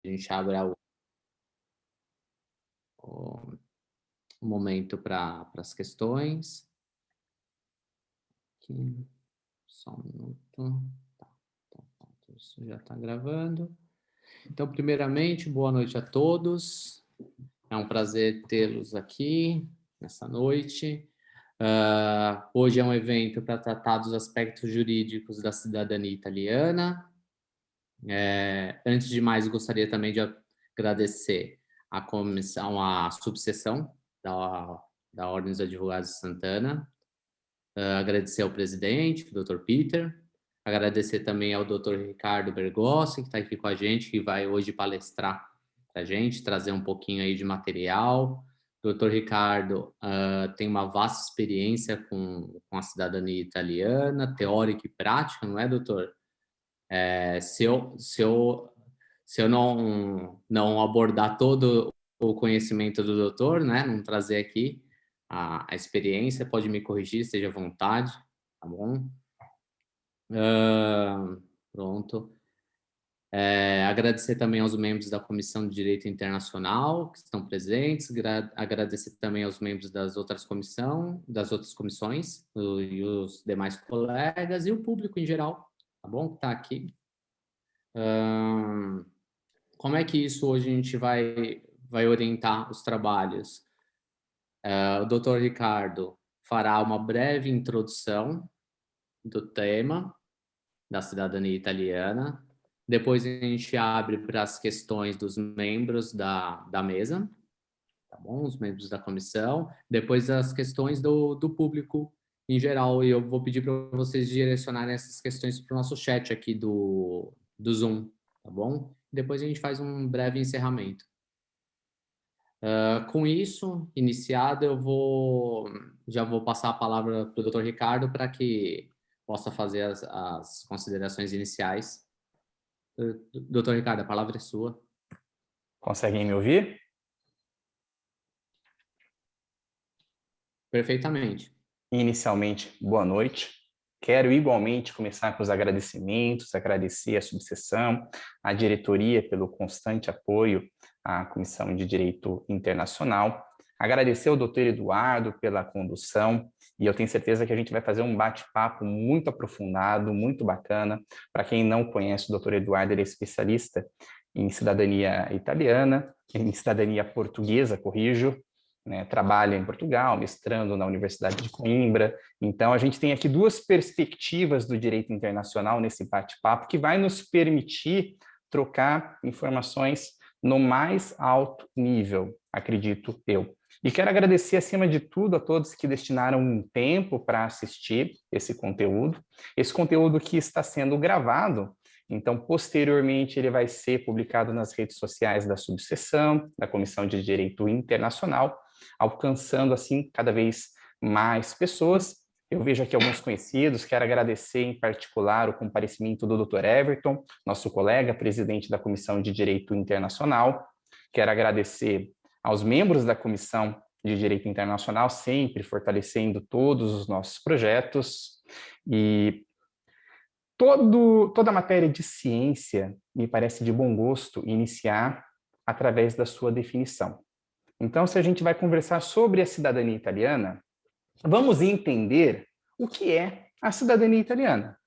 gente abre o momento para as questões. Aqui, só um minuto. Tá, então, pronto, isso já está gravando. Então, primeiramente, boa noite a todos. É um prazer tê-los aqui nessa noite. Hoje é um evento para tratar dos aspectos jurídicos da cidadania italiana. Antes de mais, gostaria também de agradecer a comissão, a subseção da Ordem dos Advogados de Santana, agradecer ao presidente, o Dr. Peter, agradecer também ao Dr. Ricardo Bergossi, que está aqui com a gente, que vai hoje palestrar para a gente, trazer um pouquinho aí de material. O Dr. Ricardo tem uma vasta experiência com a cidadania italiana, teórica e prática, não é, doutor? Se eu não abordar todo o conhecimento do doutor, né, não trazer aqui a experiência, pode me corrigir, esteja à vontade, tá bom? Pronto. Agradecer também aos membros da Comissão de Direito Internacional que estão presentes, agradecer também aos membros das outras comissões e os demais colegas e o público em geral, tá bom? Que está aqui. Como é que isso hoje a gente vai orientar os trabalhos? O Dr. Ricardo fará uma breve introdução do tema da cidadania italiana. Depois a gente abre para as questões dos membros da mesa, tá bom? Os membros da comissão. Depois as questões do público em geral. E eu vou pedir para vocês direcionarem essas questões para o nosso chat aqui do Zoom, tá bom? Depois a gente faz um breve encerramento. Com isso iniciado, já vou passar a palavra para o Dr. Ricardo para que possa fazer as considerações iniciais. Dr. Ricardo, a palavra é sua. Conseguem me ouvir? Perfeitamente. Inicialmente, boa noite. Quero igualmente começar com os agradecimentos, agradecer a subseção, a diretoria pelo constante apoio à Comissão de Direito Internacional, agradecer ao Dr. Eduardo pela condução, e eu tenho certeza que a gente vai fazer um bate-papo muito aprofundado, muito bacana. Para quem não conhece, o Dr. Eduardo ele é especialista em cidadania italiana, em cidadania portuguesa, corrijo, né, trabalha em Portugal, mestrando na Universidade de Coimbra. Então, a gente tem aqui duas perspectivas do direito internacional nesse bate-papo que vai nos permitir trocar informações no mais alto nível, acredito eu. E quero agradecer, acima de tudo, a todos que destinaram um tempo para assistir esse conteúdo que está sendo gravado. Então, posteriormente, ele vai ser publicado nas redes sociais da subseção, da Comissão de Direito Internacional, alcançando, assim, cada vez mais pessoas. Eu vejo aqui alguns conhecidos, quero agradecer em particular o comparecimento do Dr. Everton, nosso colega, presidente da Comissão de Direito Internacional. Quero agradecer aos membros da Comissão de Direito Internacional, sempre fortalecendo todos os nossos projetos. E toda a matéria de ciência me parece de bom gosto iniciar através da sua definição. Então, se a gente vai conversar sobre a cidadania italiana, vamos entender o que é a cidadania italiana.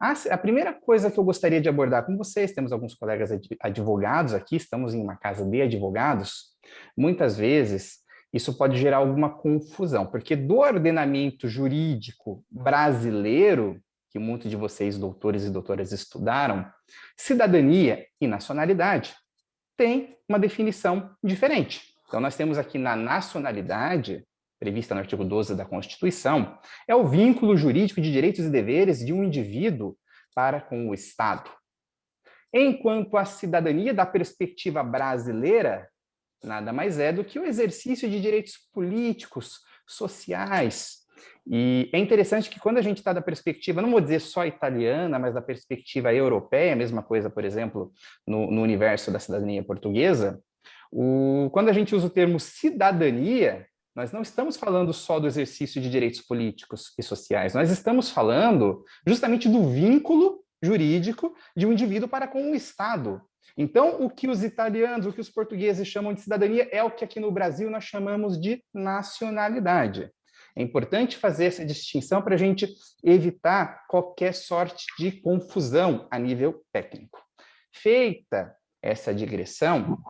A primeira coisa que eu gostaria de abordar com vocês, temos alguns colegas advogados aqui, estamos em uma casa de advogados, muitas vezes isso pode gerar alguma confusão, porque do ordenamento jurídico brasileiro, que muitos de vocês, doutores e doutoras, estudaram, cidadania e nacionalidade tem uma definição diferente. Então, nós temos aqui na nacionalidade, prevista no artigo 12 da Constituição, é o vínculo jurídico de direitos e deveres de um indivíduo para com o Estado. Enquanto a cidadania, da perspectiva brasileira, nada mais é do que o exercício de direitos políticos, sociais. E é interessante que quando a gente está da perspectiva, não vou dizer só italiana, mas da perspectiva europeia, a mesma coisa, por exemplo, no universo da cidadania portuguesa, quando a gente usa o termo cidadania, nós não estamos falando só do exercício de direitos políticos e sociais, nós estamos falando justamente do vínculo jurídico de um indivíduo para com o Estado. Então, o que os italianos, o que os portugueses chamam de cidadania é o que aqui no Brasil nós chamamos de nacionalidade. É importante fazer essa distinção para a gente evitar qualquer sorte de confusão a nível técnico. Feita essa digressão,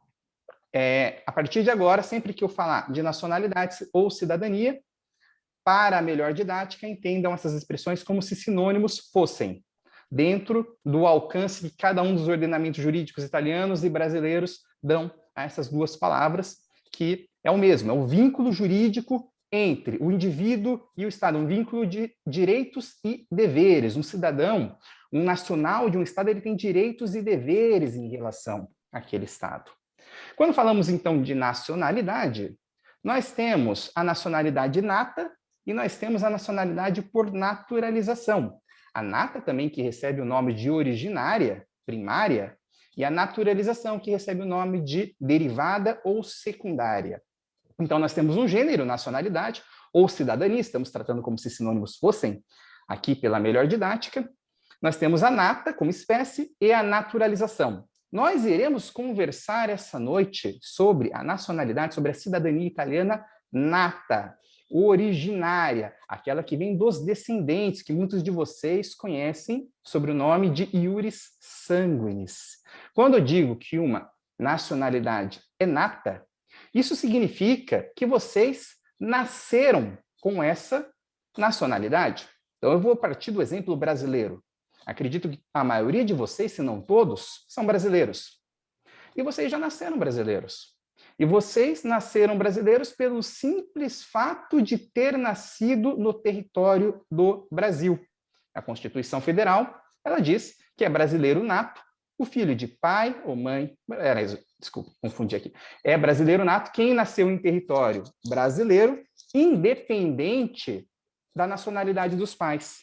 a partir de agora, sempre que eu falar de nacionalidade ou cidadania, para a melhor didática, entendam essas expressões como se sinônimos fossem dentro do alcance que cada um dos ordenamentos jurídicos italianos e brasileiros dão a essas duas palavras, que é o mesmo, é o vínculo jurídico entre o indivíduo e o Estado, um vínculo de direitos e deveres. Um cidadão, um nacional de um Estado, ele tem direitos e deveres em relação àquele Estado. Quando falamos, então, de nacionalidade, nós temos a nacionalidade inata e nós temos a nacionalidade por naturalização. A nata também, que recebe o nome de originária, primária, e a naturalização, que recebe o nome de derivada ou secundária. Então, nós temos um gênero, nacionalidade, ou cidadania, estamos tratando como se sinônimos fossem, aqui pela melhor didática. Nós temos a nata como espécie e a naturalização. Nós iremos conversar essa noite sobre a nacionalidade, sobre a cidadania italiana nata, originária, aquela que vem dos descendentes, que muitos de vocês conhecem sob o nome de iuris sanguinis. Quando eu digo que uma nacionalidade é nata, isso significa que vocês nasceram com essa nacionalidade. Então, eu vou partir do exemplo brasileiro. Acredito que a maioria de vocês, se não todos, são brasileiros. E vocês já nasceram brasileiros. E vocês nasceram brasileiros pelo simples fato de ter nascido no território do Brasil. A Constituição Federal, ela diz que é brasileiro nato o filho de pai ou mãe, desculpa, confundi aqui, é brasileiro nato quem nasceu em território brasileiro, independente da nacionalidade dos pais.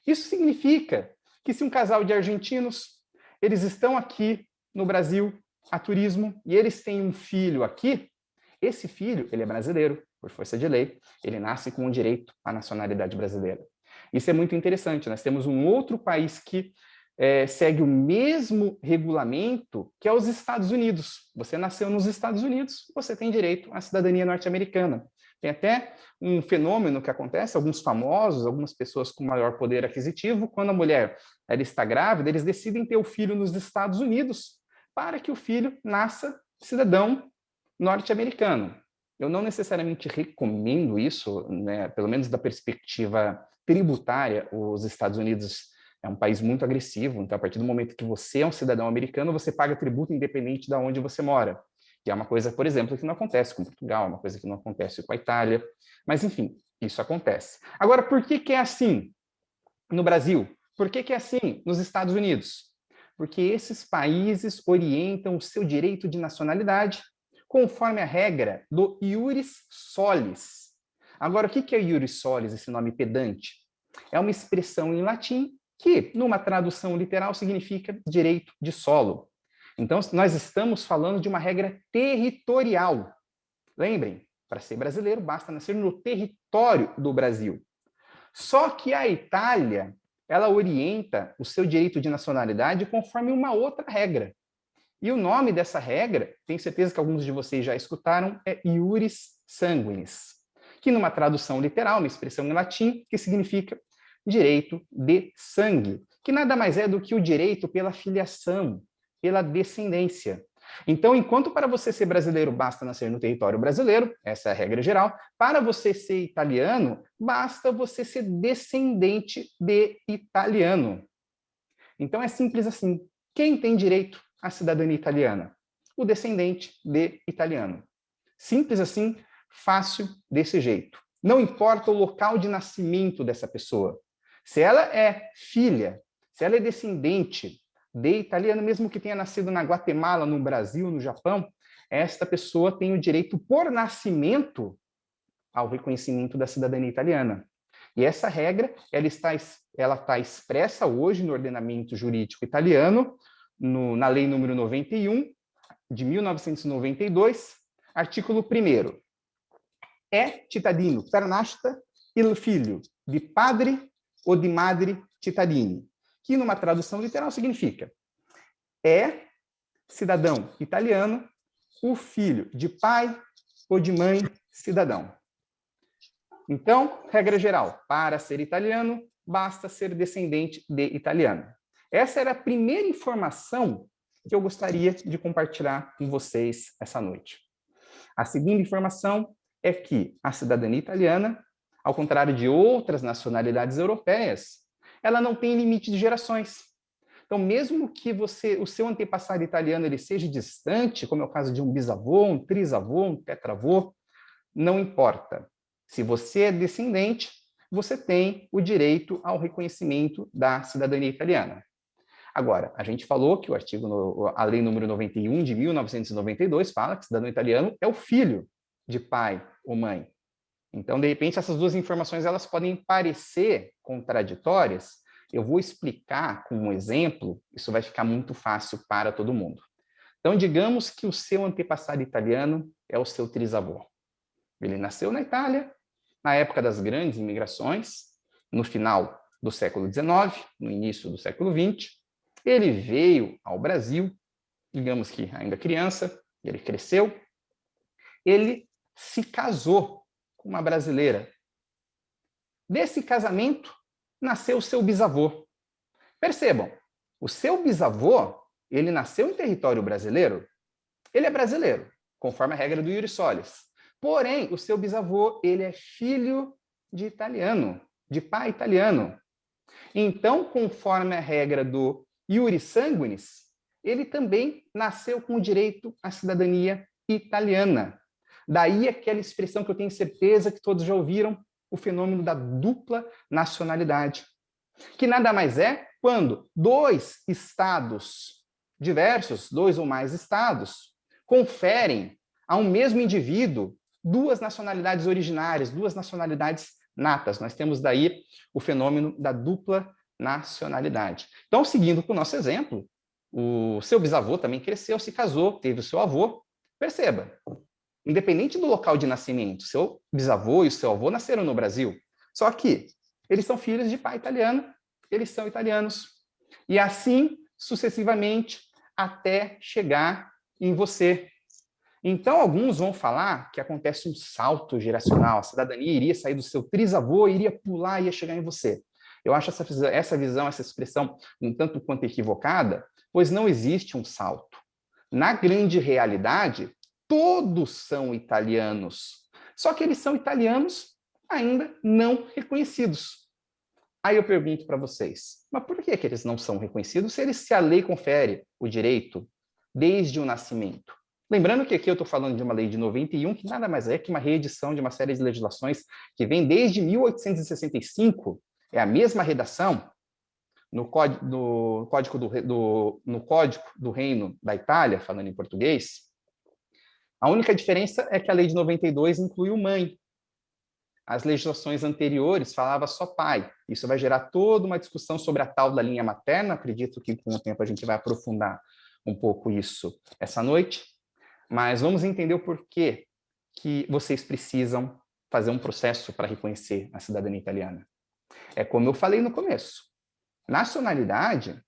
Isso significa que se um casal de argentinos, eles estão aqui no Brasil a turismo e eles têm um filho aqui, esse filho, ele é brasileiro, por força de lei, ele nasce com o direito à nacionalidade brasileira. Isso é muito interessante, nós temos um outro país que segue o mesmo regulamento que é os Estados Unidos. Você nasceu nos Estados Unidos, você tem direito à cidadania norte-americana. Tem até um fenômeno que acontece, alguns famosos, algumas pessoas com maior poder aquisitivo, quando a mulher ela está grávida, eles decidem ter o filho nos Estados Unidos para que o filho nasça cidadão norte-americano. Eu não necessariamente recomendo isso, né? Pelo menos da perspectiva tributária, os Estados Unidos é um país muito agressivo, então a partir do momento que você é um cidadão americano, você paga tributo independente de onde você mora. Que é uma coisa, por exemplo, que não acontece com Portugal, uma coisa que não acontece com a Itália, mas enfim, isso acontece. Agora, por que é assim no Brasil? Por que é assim nos Estados Unidos? Porque esses países orientam o seu direito de nacionalidade conforme a regra do iuris solis. Agora, o que é iuris solis, esse nome pedante? É uma expressão em latim que, numa tradução literal, significa direito de solo. Então, nós estamos falando de uma regra territorial. Lembrem, para ser brasileiro, basta nascer no território do Brasil. Só que a Itália, ela orienta o seu direito de nacionalidade conforme uma outra regra. E o nome dessa regra, tenho certeza que alguns de vocês já escutaram, é iuris sanguinis, que numa tradução literal, uma expressão em latim, que significa direito de sangue, que nada mais é do que o direito pela filiação, pela descendência. Então, enquanto para você ser brasileiro basta nascer no território brasileiro, essa é a regra geral, para você ser italiano, basta você ser descendente de italiano. Então, é simples assim. Quem tem direito à cidadania italiana? O descendente de italiano. Simples assim, fácil desse jeito. Não importa o local de nascimento dessa pessoa. Se ela é filha, se ela é descendente de italiano, mesmo que tenha nascido na Guatemala, no Brasil, no Japão, esta pessoa tem o direito por nascimento ao reconhecimento da cidadania italiana. E essa regra, ela está expressa hoje no ordenamento jurídico italiano, na Lei número 91, de 1992, artículo 1º. É cittadino per nascita il figlio di padre ou de madre cittadini, que numa tradução literal significa é cidadão italiano, o filho de pai ou de mãe cidadão. Então, regra geral, para ser italiano, basta ser descendente de italiano. Essa era a primeira informação que eu gostaria de compartilhar com vocês essa noite. A segunda informação é que a cidadania italiana, ao contrário de outras nacionalidades europeias, ela não tem limite de gerações. Então, mesmo que o seu antepassado italiano ele seja distante, como é o caso de um bisavô, um trisavô, um tetravô, não importa. Se você é descendente, você tem o direito ao reconhecimento da cidadania italiana. Agora, a gente falou que a lei número 91 de 1992 fala que cidadão italiano é o filho de pai ou mãe. Então, de repente, essas duas informações elas podem parecer contraditórias. Eu vou explicar com um exemplo, isso vai ficar muito fácil para todo mundo. Então, digamos que o seu antepassado italiano é o seu trisavô. Ele nasceu na Itália, na época das grandes imigrações, no final do século XIX, no início do século XX. Ele veio ao Brasil, digamos que ainda criança, ele cresceu, ele se casou com uma brasileira. Desse casamento, nasceu o seu bisavô. Percebam, o seu bisavô, ele nasceu em território brasileiro, ele é brasileiro, conforme a regra do iuris solis. Porém, o seu bisavô, ele é filho de italiano, de pai italiano. Então, conforme a regra do iuris sanguinis, ele também nasceu com o direito à cidadania italiana. Daí aquela expressão que eu tenho certeza que todos já ouviram, o fenômeno da dupla nacionalidade, que nada mais é quando dois estados diversos, dois ou mais estados, conferem a um mesmo indivíduo duas nacionalidades originárias, duas nacionalidades natas. Nós temos daí o fenômeno da dupla nacionalidade. Então, seguindo com o nosso exemplo, o seu bisavô também cresceu, se casou, teve o seu avô. Perceba, independente do local de nascimento, seu bisavô e o seu avô nasceram no Brasil. Só que eles são filhos de pai italiano, eles são italianos. E assim, sucessivamente, até chegar em você. Então, alguns vão falar que acontece um salto geracional, a cidadania iria sair do seu trisavô, iria pular e ia chegar em você. Eu acho essa visão, essa expressão um tanto quanto equivocada, pois não existe um salto. Na grande realidade, todos são italianos, só que eles são italianos ainda não reconhecidos. Aí eu pergunto para vocês, mas por que eles não são reconhecidos se a lei confere o direito desde o nascimento? Lembrando que aqui eu estou falando de uma lei de 91, que nada mais é que uma reedição de uma série de legislações que vem desde 1865, é a mesma redação no Código do Reino da Itália, falando em português. A única diferença é que a lei de 92 incluiu mãe. As legislações anteriores falavam só pai. Isso vai gerar toda uma discussão sobre a tal da linha materna. Acredito que com o tempo a gente vai aprofundar um pouco isso essa noite. Mas vamos entender o porquê que vocês precisam fazer um processo para reconhecer a cidadania italiana. É como eu falei no começo. Nacionalidade,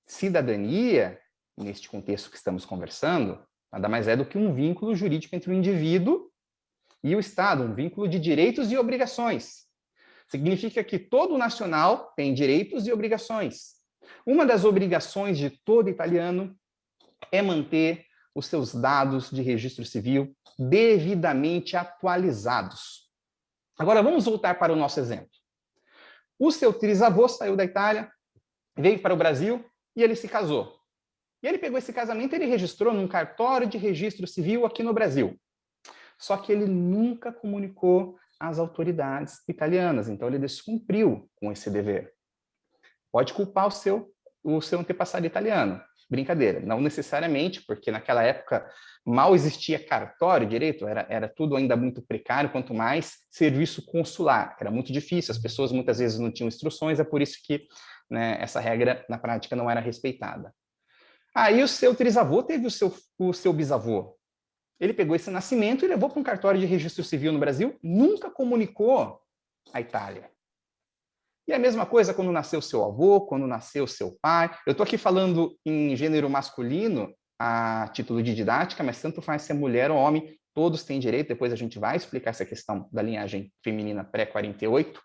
cidadania, neste contexto que estamos conversando, nada mais é do que um vínculo jurídico entre o indivíduo e o Estado, um vínculo de direitos e obrigações. Significa que todo nacional tem direitos e obrigações. Uma das obrigações de todo italiano é manter os seus dados de registro civil devidamente atualizados. Agora, vamos voltar para o nosso exemplo. O seu trisavô saiu da Itália, veio para o Brasil e ele se casou. E ele pegou esse casamento e ele registrou num cartório de registro civil aqui no Brasil. Só que ele nunca comunicou às autoridades italianas, então ele descumpriu com esse dever. Pode culpar o seu antepassado italiano. Brincadeira, não necessariamente, porque naquela época mal existia cartório direito, era tudo ainda muito precário, quanto mais serviço consular. Era muito difícil, as pessoas muitas vezes não tinham instruções, é por isso que, né, essa regra na prática não era respeitada. Aí o seu trisavô teve o seu bisavô. Ele pegou esse nascimento e levou para um cartório de registro civil no Brasil, nunca comunicou à Itália. E a mesma coisa quando nasceu seu avô, quando nasceu seu pai. Eu estou aqui falando em gênero masculino, a título de didática, mas tanto faz se é mulher ou homem, todos têm direito. Depois a gente vai explicar essa questão da linhagem feminina pré-48,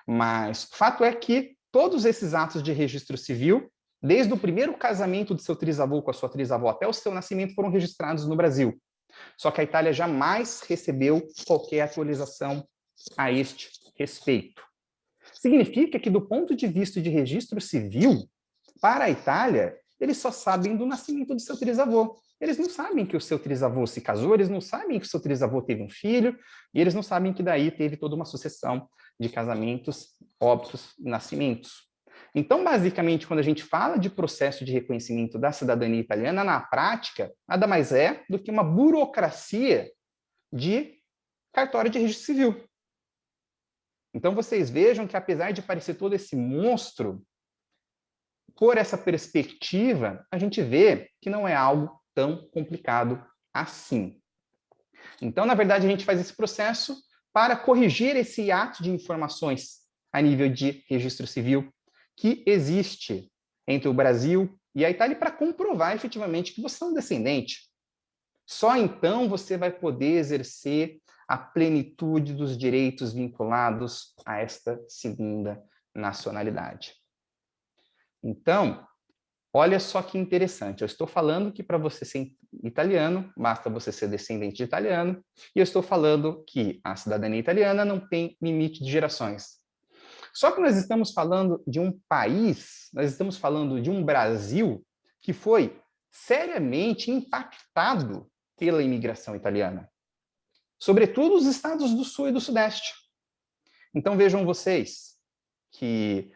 mas o fato é que todos esses atos de registro civil, desde o primeiro casamento do seu trisavô com a sua trisavó até o seu nascimento, foram registrados no Brasil. Só que a Itália jamais recebeu qualquer atualização a este respeito. Significa que, do ponto de vista de registro civil, para a Itália, eles só sabem do nascimento do seu trisavô. Eles não sabem que o seu trisavô se casou, eles não sabem que o seu trisavô teve um filho, e eles não sabem que daí teve toda uma sucessão de casamentos, óbitos e nascimentos. Então, basicamente, quando a gente fala de processo de reconhecimento da cidadania italiana, na prática, nada mais é do que uma burocracia de cartório de registro civil. Então, vocês vejam que, apesar de parecer todo esse monstro, por essa perspectiva, a gente vê que não é algo tão complicado assim. Então, na verdade, a gente faz esse processo para corrigir esse hiato de informações a nível de registro civil que existe entre o Brasil e a Itália para comprovar efetivamente que você é um descendente. Só então você vai poder exercer a plenitude dos direitos vinculados a esta segunda nacionalidade. Então, olha só que interessante. Eu estou falando que para você ser italiano, basta você ser descendente de italiano, e eu estou falando que a cidadania italiana não tem limite de gerações. Só que nós estamos falando de um país, nós estamos falando de um Brasil que foi seriamente impactado pela imigração italiana, sobretudo os estados do Sul e do Sudeste. Então vejam vocês que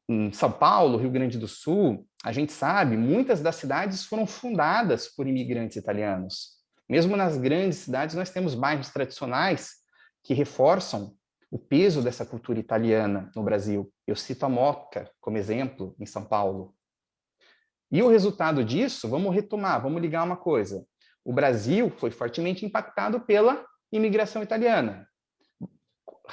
em São Paulo, Rio Grande do Sul, a gente sabe, muitas das cidades foram fundadas por imigrantes italianos. Mesmo nas grandes cidades, nós temos bairros tradicionais que reforçam o peso dessa cultura italiana no Brasil. Eu cito a Moca como exemplo, em São Paulo. E o resultado disso, vamos retomar, vamos ligar uma coisa. O Brasil foi fortemente impactado pela imigração italiana.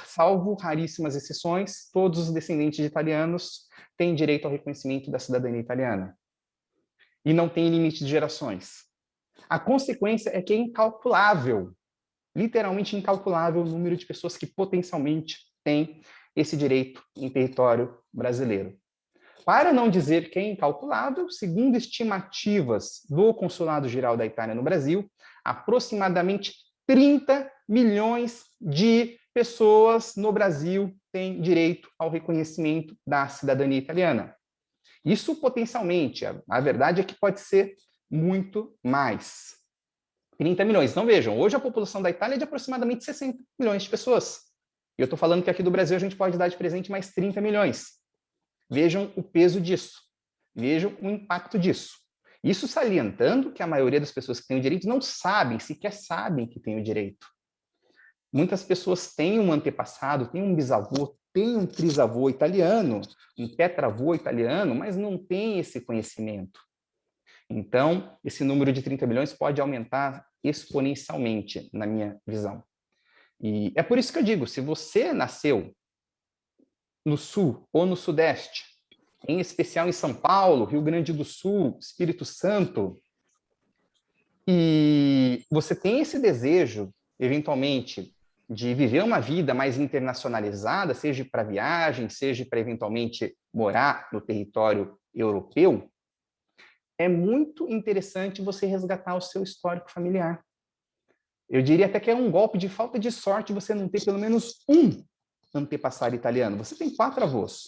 Salvo raríssimas exceções, todos os descendentes de italianos têm direito ao reconhecimento da cidadania italiana. E não tem limite de gerações. A consequência é que é incalculável, literalmente incalculável, o número de pessoas que potencialmente têm esse direito em território brasileiro. Para não dizer que é incalculável, segundo estimativas do Consulado Geral da Itália no Brasil, aproximadamente 30 milhões de pessoas no Brasil têm direito ao reconhecimento da cidadania italiana. Isso potencialmente, a verdade é que pode ser muito mais. 30 milhões. Então vejam, hoje a população da Itália é de aproximadamente 60 milhões de pessoas. E eu estou falando que aqui do Brasil a gente pode dar de presente mais 30 milhões. Vejam o peso disso. Vejam o impacto disso. Isso salientando que a maioria das pessoas que têm o direito não sabem, sequer sabem que têm o direito. Muitas pessoas têm um antepassado, têm um bisavô, têm um trisavô italiano, um tetravô italiano, mas não têm esse conhecimento. Então, esse número de 30 milhões pode aumentar exponencialmente, na minha visão. E é por isso que eu digo, se você nasceu no Sul ou no Sudeste, em especial em São Paulo, Rio Grande do Sul, Espírito Santo, e você tem esse desejo, eventualmente, de viver uma vida mais internacionalizada, seja para viagem, seja para eventualmente morar no território europeu, é muito interessante você resgatar o seu histórico familiar. Eu diria até que é um golpe de falta de sorte você não ter pelo menos um antepassado italiano. Você tem 4 avós,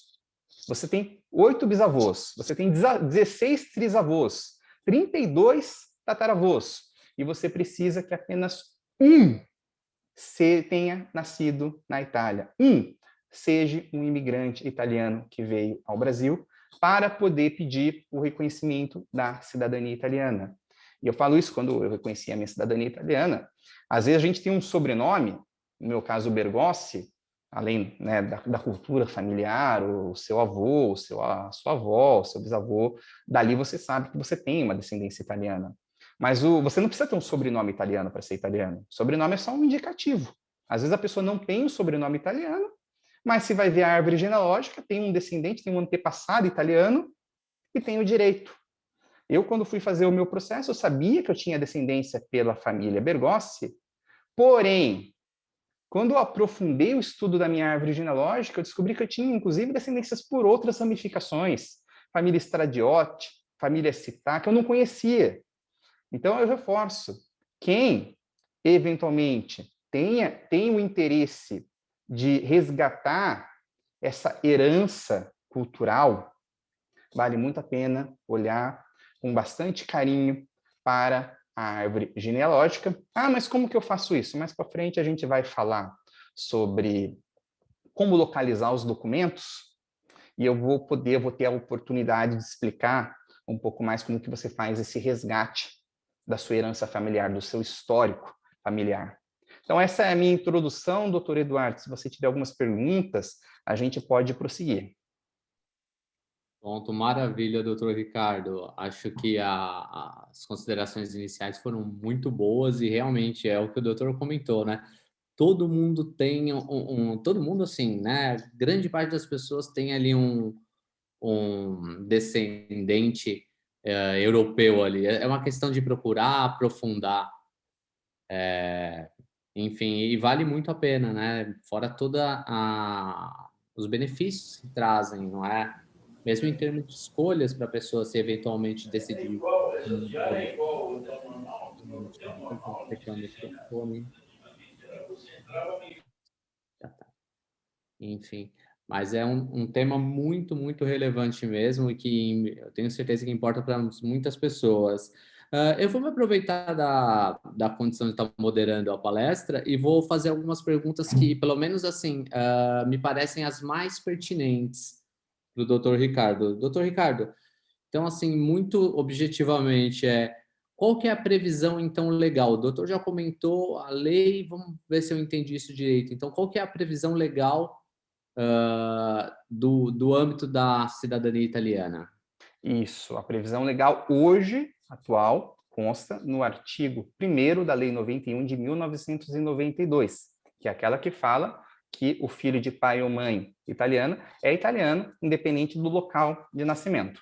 você tem 8 bisavós, você tem 16 trisavós, 32 tataravós, e você precisa que apenas um tenha nascido na Itália. Seja um imigrante italiano que veio ao Brasil para poder pedir o reconhecimento da cidadania italiana. E eu falo isso quando eu reconheci a minha cidadania italiana. Às vezes a gente tem um sobrenome, no meu caso Bergossi, além, né, da cultura familiar, o seu avô, a sua avó, o seu bisavô, dali você sabe que você tem uma descendência italiana. Mas você não precisa ter um sobrenome italiano para ser italiano. Sobrenome é só um indicativo. Às vezes a pessoa não tem o sobrenome italiano, mas se vai ver a árvore genealógica, tem um descendente, tem um antepassado italiano e tem o direito. Eu, quando fui fazer o meu processo, eu sabia que eu tinha descendência pela família Bergossi, porém, quando eu aprofundei o estudo da minha árvore genealógica, eu descobri que eu tinha, inclusive, descendências por outras ramificações, família Stradiotti, família Città, que eu não conhecia. Então, eu reforço, quem, eventualmente, tem o interesse de resgatar essa herança cultural, vale muito a pena olhar com bastante carinho para a árvore genealógica. Ah, mas como que eu faço isso? Mais para frente a gente vai falar sobre como localizar os documentos e eu vou ter a oportunidade de explicar um pouco mais como que você faz esse resgate da sua herança familiar, do seu histórico familiar. Então, essa é a minha introdução, doutor Eduardo. Se você tiver algumas perguntas, a gente pode prosseguir. Pronto, maravilha, doutor Ricardo. Acho que as considerações iniciais foram muito boas e realmente é o que o doutor comentou, né? Todo mundo tem todo mundo assim, né? Grande parte das pessoas tem ali um descendente europeu ali. É uma questão de procurar aprofundar, enfim, e vale muito a pena, né? Fora os benefícios que trazem, não é? Mesmo em termos de escolhas para a pessoa se eventualmente decidir. Fechar o microfone. Já tá. Enfim, mas é um tema muito, muito relevante mesmo e que eu tenho certeza que importa para muitas pessoas. Eu vou me aproveitar da condição de estar moderando a palestra e vou fazer algumas perguntas que, pelo menos assim, me parecem as mais pertinentes para o doutor Ricardo. Doutor Ricardo, então, assim, muito objetivamente, qual que é a previsão, então, legal? O doutor já comentou a lei, vamos ver se eu entendi isso direito. Então, qual que é a previsão legal do âmbito da cidadania italiana? Isso, a previsão legal hoje, atual, consta no artigo 1º da Lei 91 de 1992, que é aquela que fala que o filho de pai ou mãe italiana é italiano, independente do local de nascimento.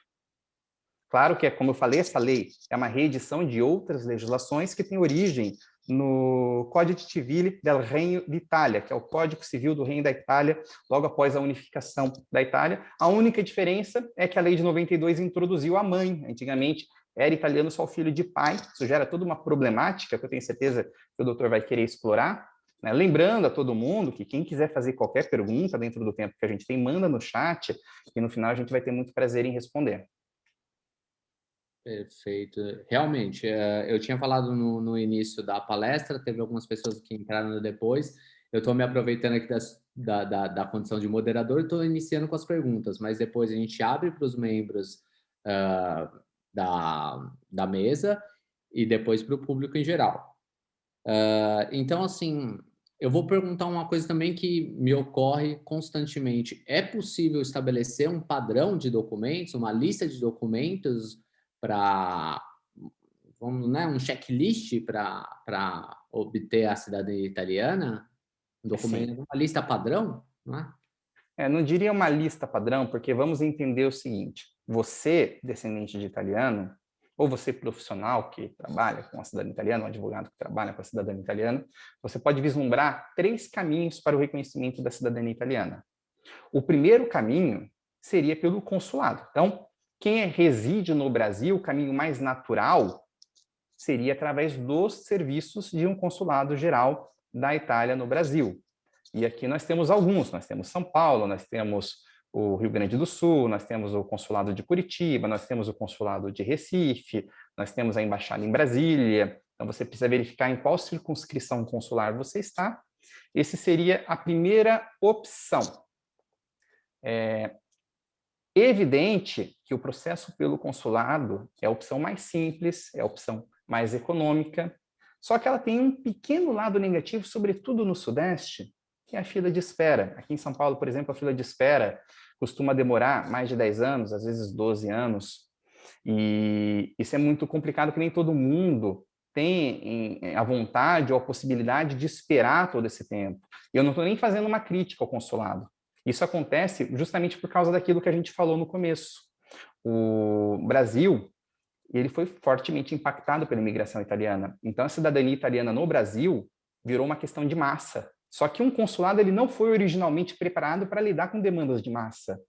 Claro que, como eu falei, essa lei é uma reedição de outras legislações que têm origem no Código Civile del Regno d'Italia, que é o Código Civil do Reino da Itália, logo após a unificação da Itália. A única diferença é que a lei de 92 introduziu a mãe. Antigamente era italiano só o filho de pai. Isso gera toda uma problemática que eu tenho certeza que o doutor vai querer explorar. Né? Lembrando a todo mundo que quem quiser fazer qualquer pergunta dentro do tempo que a gente tem, manda no chat e no final a gente vai ter muito prazer em responder. Perfeito. Realmente, eu tinha falado no início da palestra, teve algumas pessoas que entraram depois. Eu estou me aproveitando aqui da condição de moderador e estou iniciando com as perguntas, mas depois a gente abre para os membros da mesa e depois para o público em geral. Então, assim, eu vou perguntar uma coisa também que me ocorre constantemente. É possível estabelecer um padrão de documentos, uma lista de documentos para, vamos, né, um checklist para obter a cidadania italiana? Um documento, Sim. uma lista padrão, não é? Não diria uma lista padrão, porque vamos entender o seguinte: você, descendente de italiano, ou você profissional que trabalha com a cidadania italiana, um advogado que trabalha com a cidadania italiana, você pode vislumbrar 3 caminhos para o reconhecimento da cidadania italiana. O primeiro caminho seria pelo consulado. Então, quem reside no Brasil, o caminho mais natural seria através dos serviços de um consulado geral da Itália no Brasil. E aqui nós temos alguns, nós temos São Paulo, nós temos o Rio Grande do Sul, nós temos o consulado de Curitiba, nós temos o consulado de Recife, nós temos a embaixada em Brasília. Então você precisa verificar em qual circunscrição consular você está. Esse seria a primeira opção. É evidente que o processo pelo consulado é a opção mais simples, é a opção mais econômica, só que ela tem um pequeno lado negativo, sobretudo no Sudeste, que é a fila de espera. Aqui em São Paulo, por exemplo, a fila de espera costuma demorar mais de 10 anos, às vezes 12 anos. E isso é muito complicado, que nem todo mundo tem a vontade ou a possibilidade de esperar todo esse tempo. E eu não estou nem fazendo uma crítica ao consulado. Isso acontece justamente por causa daquilo que a gente falou no começo. O Brasil ele foi fortemente impactado pela imigração italiana. Então, a cidadania italiana no Brasil virou uma questão de massa. Só que um consulado ele não foi originalmente preparado para lidar com demandas de massa.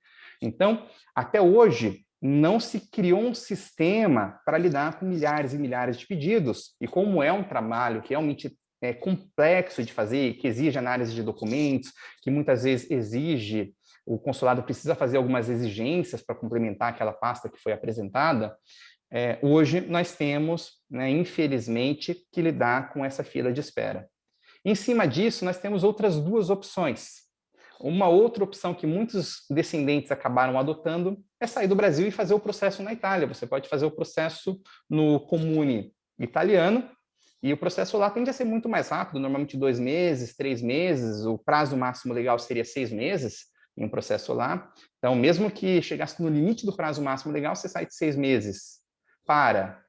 Então, até hoje, não se criou um sistema para lidar com milhares e milhares de pedidos. E como é um trabalho que realmente é complexo de fazer, que exige análise de documentos, que muitas vezes exige, o consulado precisa fazer algumas exigências para complementar aquela pasta que foi apresentada, hoje nós temos, né, infelizmente, que lidar com essa fila de espera. Em cima disso, nós temos outras duas opções. Uma outra opção que muitos descendentes acabaram adotando é sair do Brasil e fazer o processo na Itália. Você pode fazer o processo no Comune italiano, e o processo lá tende a ser muito mais rápido, normalmente 2 meses, 3 meses, o prazo máximo legal seria 6 meses em um processo lá. Então, mesmo que chegasse no limite do prazo máximo legal, você sai de 6 meses para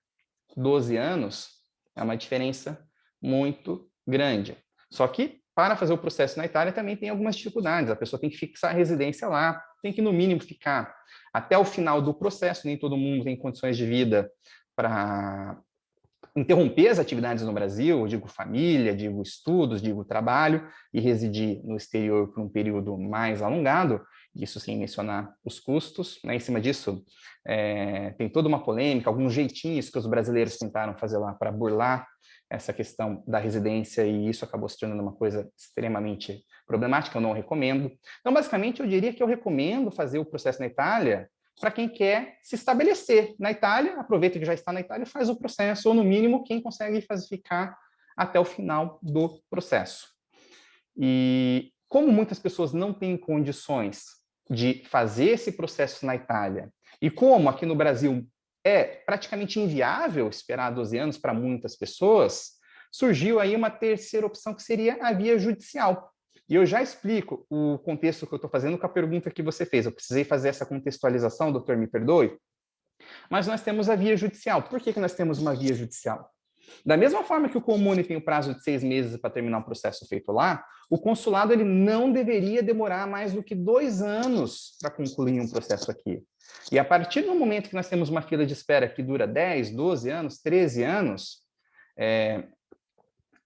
12 anos, é uma diferença muito grande. Só que, para fazer o processo na Itália, também tem algumas dificuldades. A pessoa tem que fixar a residência lá, tem que, no mínimo, ficar até o final do processo. Nem todo mundo tem condições de vida para interromper as atividades no Brasil, digo família, digo estudos, digo trabalho, e residir no exterior por um período mais alongado, isso sem mencionar os custos. Né? Em cima disso, tem toda uma polêmica, alguns jeitinhos que os brasileiros tentaram fazer lá para burlar essa questão da residência, e isso acabou se tornando uma coisa extremamente problemática, eu não recomendo. Então, basicamente, eu diria que eu recomendo fazer o processo na Itália para quem quer se estabelecer na Itália, aproveita que já está na Itália e faz o processo, ou no mínimo, quem consegue ficar até o final do processo. E como muitas pessoas não têm condições de fazer esse processo na Itália, e como aqui no Brasil é praticamente inviável esperar 12 anos para muitas pessoas, surgiu aí uma terceira opção, que seria a via judicial. E eu já explico o contexto que eu estou fazendo com a pergunta que você fez. Eu precisei fazer essa contextualização, doutor, me perdoe. Mas nós temos a via judicial. Por que nós temos uma via judicial? Da mesma forma que o Comune tem o prazo de 6 meses para terminar um processo feito lá, o consulado ele não deveria demorar mais do que 2 anos para concluir um processo aqui. E a partir do momento que nós temos uma fila de espera que dura 10, 12 anos, 13 anos,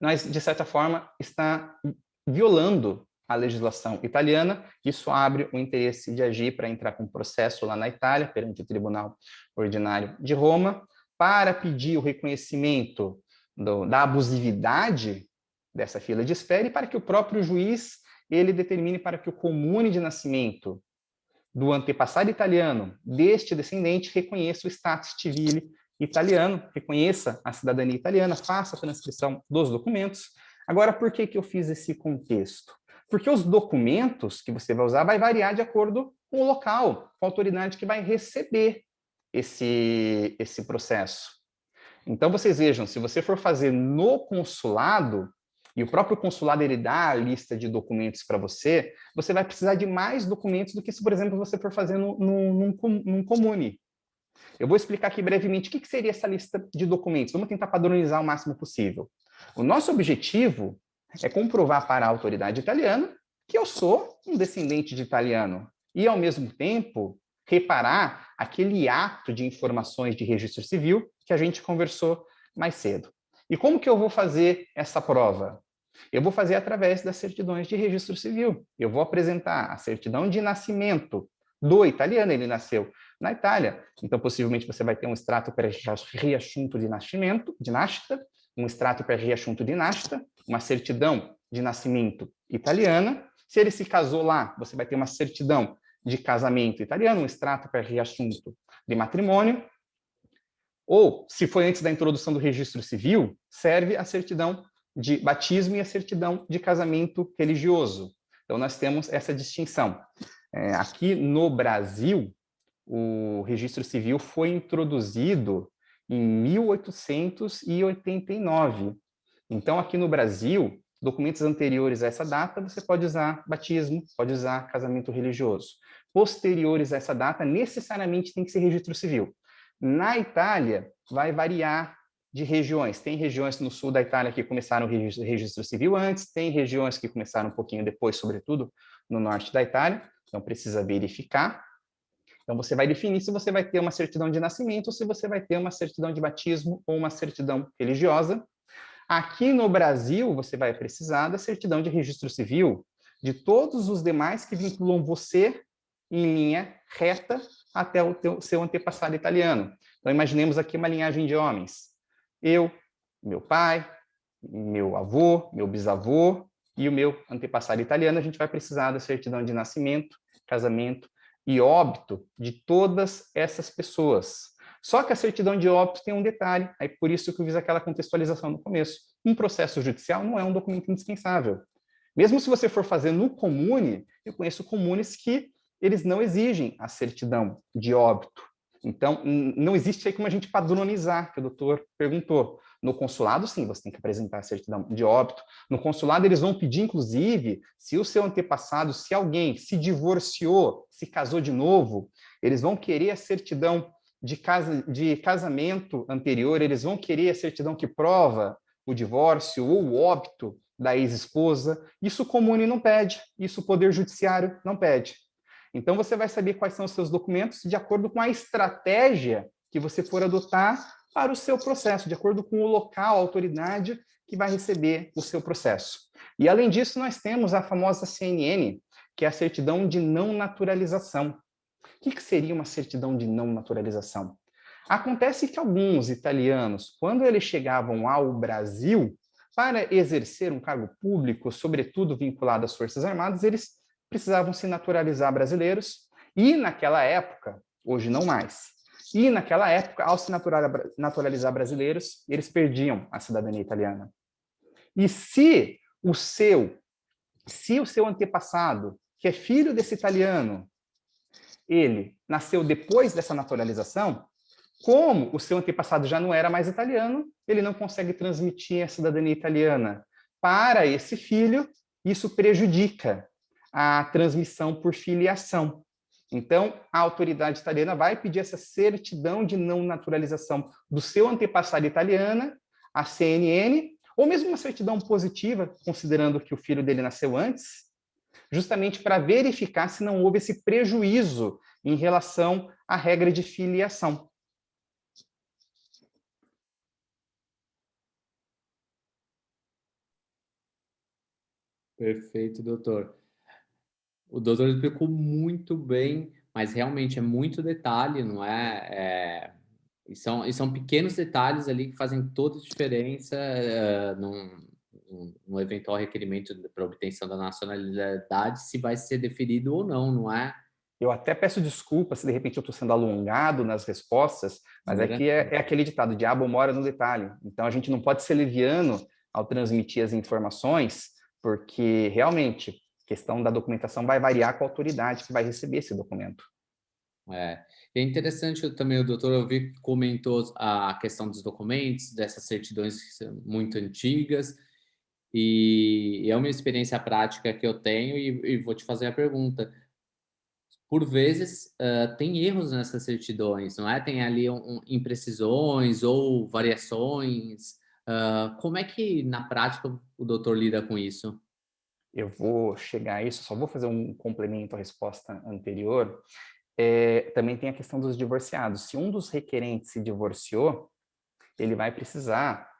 nós, de certa forma, está violando a legislação italiana. Isso abre o interesse de agir para entrar com processo lá na Itália, perante o Tribunal Ordinário de Roma, para pedir o reconhecimento da abusividade dessa fila de espera e para que o próprio juiz ele determine para que o comune de nascimento do antepassado italiano deste descendente reconheça o status civile italiano, reconheça a cidadania italiana, faça a transcrição dos documentos. Agora, por que eu fiz esse contexto? Porque os documentos que você vai usar vai variar de acordo com o local, com a autoridade que vai receber esse processo. Então, vocês vejam, se você for fazer no consulado, e o próprio consulado ele dá a lista de documentos para você, você vai precisar de mais documentos do que se, por exemplo, você for fazer num comune. Eu vou explicar aqui brevemente o que seria essa lista de documentos. Vamos tentar padronizar o máximo possível. O nosso objetivo é comprovar para a autoridade italiana que eu sou um descendente de italiano e, ao mesmo tempo, reparar aquele ato de informações de registro civil que a gente conversou mais cedo. E como que eu vou fazer essa prova? Eu vou fazer através das certidões de registro civil. Eu vou apresentar a certidão de nascimento do italiano, ele nasceu na Itália. Então, possivelmente, você vai ter um extrato per riassunto de nascimento, de nascita, um extrato per riassunto de nascita, uma certidão de nascimento italiana. Se ele se casou lá, você vai ter uma certidão de casamento italiano, um extrato per riassunto de matrimônio. Ou, se foi antes da introdução do registro civil, serve a certidão de batismo e a certidão de casamento religioso. Então, nós temos essa distinção. Aqui no Brasil, o registro civil foi introduzido em 1889. Então, aqui no Brasil, documentos anteriores a essa data, você pode usar batismo, pode usar casamento religioso. Posteriores a essa data, necessariamente tem que ser registro civil. Na Itália, vai variar de regiões. Tem regiões no sul da Itália que começaram o registro civil antes, tem regiões que começaram um pouquinho depois, sobretudo no norte da Itália, então precisa verificar. Então, você vai definir se você vai ter uma certidão de nascimento ou se você vai ter uma certidão de batismo ou uma certidão religiosa. Aqui no Brasil, você vai precisar da certidão de registro civil, de todos os demais que vinculam você em linha reta até o seu antepassado italiano. Então, imaginemos aqui uma linhagem de homens. Eu, meu pai, meu avô, meu bisavô e o meu antepassado italiano, a gente vai precisar da certidão de nascimento, casamento e óbito de todas essas pessoas. Só que a certidão de óbito tem um detalhe, aí por isso que eu fiz aquela contextualização no começo. Um processo judicial não é um documento indispensável. Mesmo se você for fazer no comune, eu conheço comunes que eles não exigem a certidão de óbito. Então, não existe aí como a gente padronizar, que o doutor perguntou. No consulado, sim, você tem que apresentar a certidão de óbito. No consulado, eles vão pedir, inclusive, se o seu antepassado, se alguém se divorciou, se casou de novo, eles vão querer a certidão de casamento anterior, eles vão querer a certidão que prova o divórcio ou o óbito da ex-esposa. Isso o comune não pede, isso o Poder Judiciário não pede. Então, você vai saber quais são os seus documentos de acordo com a estratégia que você for adotar para o seu processo, de acordo com o local, a autoridade que vai receber o seu processo. E, além disso, nós temos a famosa CNN, que é a certidão de não naturalização. O que seria uma certidão de não naturalização? Acontece que alguns italianos, quando eles chegavam ao Brasil, para exercer um cargo público, sobretudo vinculado às Forças Armadas, eles precisavam se naturalizar brasileiros, e naquela época, hoje não mais, e naquela época, ao se naturalizar brasileiros, eles perdiam a cidadania italiana. E se o seu antepassado, que é filho desse italiano, ele nasceu depois dessa naturalização, como o seu antepassado já não era mais italiano, ele não consegue transmitir a cidadania italiana para esse filho, isso prejudica a transmissão por filiação. Então, a autoridade italiana vai pedir essa certidão de não naturalização do seu antepassado italiana, a CNN, ou mesmo uma certidão positiva, considerando que o filho dele nasceu antes, justamente para verificar se não houve esse prejuízo em relação à regra de filiação. Perfeito, doutor. O doutor explicou muito bem, mas realmente é muito detalhe, não é? E são pequenos detalhes ali que fazem toda a diferença num eventual requerimento para obtenção da nacionalidade, se vai ser deferido ou não, não é? Eu até peço desculpa se de repente eu estou sendo alongado nas respostas, mas é que é aquele ditado, o diabo mora no detalhe. Então, a gente não pode ser leviano ao transmitir as informações, porque realmente a questão da documentação vai variar com a autoridade que vai receber esse documento. É interessante também, o doutor, eu vi que comentou a questão dos documentos, dessas certidões que são muito antigas, e é uma experiência prática que eu tenho, e vou te fazer a pergunta. Por vezes, tem erros nessas certidões, não é? Tem ali imprecisões ou variações. Como é que, na prática, o doutor lida com isso? Eu vou chegar a isso, só vou fazer um complemento à resposta anterior. Também tem a questão dos divorciados. Se um dos requerentes se divorciou, ele vai precisar,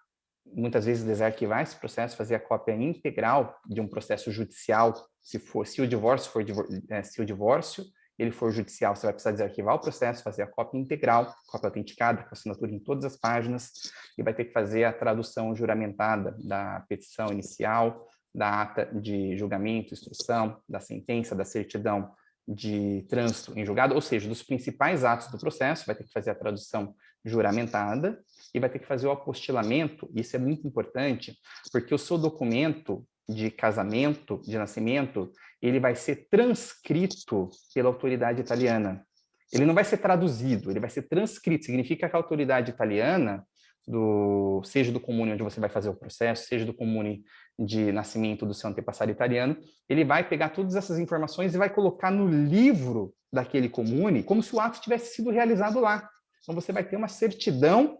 muitas vezes, desarquivar esse processo, fazer a cópia integral de um processo judicial. Se o divórcio ele for judicial, você vai precisar desarquivar o processo, fazer a cópia integral, cópia autenticada, com assinatura em todas as páginas, e vai ter que fazer a tradução juramentada da petição inicial, da ata de julgamento, instrução, da sentença, da certidão de trânsito em julgado, ou seja, dos principais atos do processo, vai ter que fazer a tradução juramentada e vai ter que fazer o apostilamento. Isso é muito importante, porque o seu documento de casamento, de nascimento, ele vai ser transcrito pela autoridade italiana. Ele não vai ser traduzido, ele vai ser transcrito. Significa que a autoridade italiana, seja do comune onde você vai fazer o processo, seja do comune de nascimento do seu antepassado italiano, ele vai pegar todas essas informações e vai colocar no livro daquele comune, como se o ato tivesse sido realizado lá. Então, você vai ter uma certidão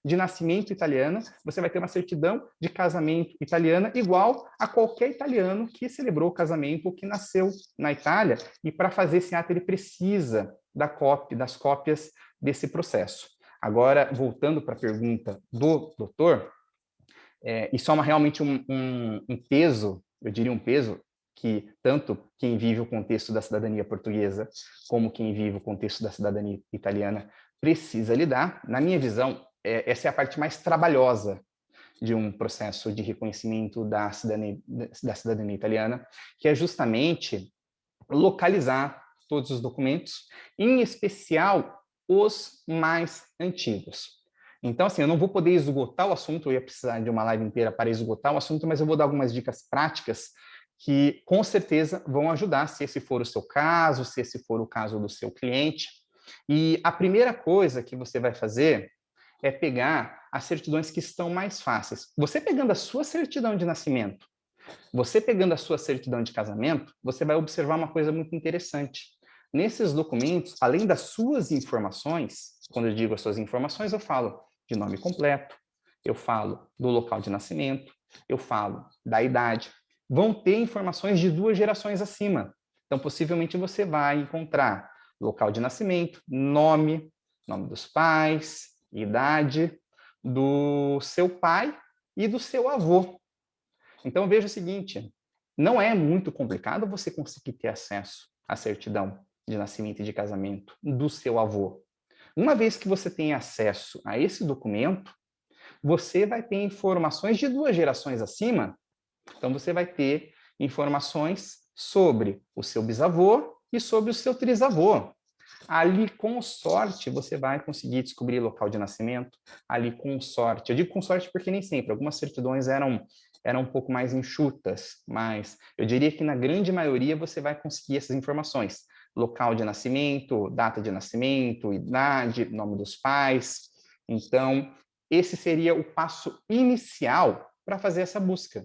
de nascimento italiana, você vai ter uma certidão de casamento italiana igual a qualquer italiano que celebrou o casamento ou que nasceu na Itália. E para fazer esse ato, ele precisa das cópias desse processo. Agora, voltando para a pergunta do doutor, isso é realmente um peso, eu diria um peso, que tanto quem vive o contexto da cidadania portuguesa como quem vive o contexto da cidadania italiana precisa lidar. Na minha visão, essa é a parte mais trabalhosa de um processo de reconhecimento da cidadania italiana, que é justamente localizar todos os documentos, em especial os mais antigos. Então, assim, eu não vou poder esgotar o assunto, eu ia precisar de uma live inteira para esgotar o assunto, mas eu vou dar algumas dicas práticas que, com certeza, vão ajudar, se esse for o seu caso, se esse for o caso do seu cliente. E a primeira coisa que você vai fazer é pegar as certidões que estão mais fáceis. Você pegando a sua certidão de nascimento, você pegando a sua certidão de casamento, você vai observar uma coisa muito interessante. Nesses documentos, além das suas informações, quando eu digo as suas informações, eu falo de nome completo, eu falo do local de nascimento, eu falo da idade. Vão ter informações de 2 gerações acima. Então, possivelmente, você vai encontrar local de nascimento, nome dos pais, idade do seu pai e do seu avô. Então, veja o seguinte, não é muito complicado você conseguir ter acesso à certidão de nascimento e de casamento do seu avô. Uma vez que você tem acesso a esse documento, você vai ter informações de 2 gerações acima. Então, você vai ter informações sobre o seu bisavô e sobre o seu trisavô. Ali, com sorte, você vai conseguir descobrir local de nascimento. Ali, com sorte. Eu digo com sorte porque nem sempre. Algumas certidões eram um pouco mais enxutas, mas eu diria que na grande maioria você vai conseguir essas informações. Local de nascimento, data de nascimento, idade, nome dos pais. Então, esse seria o passo inicial para fazer essa busca.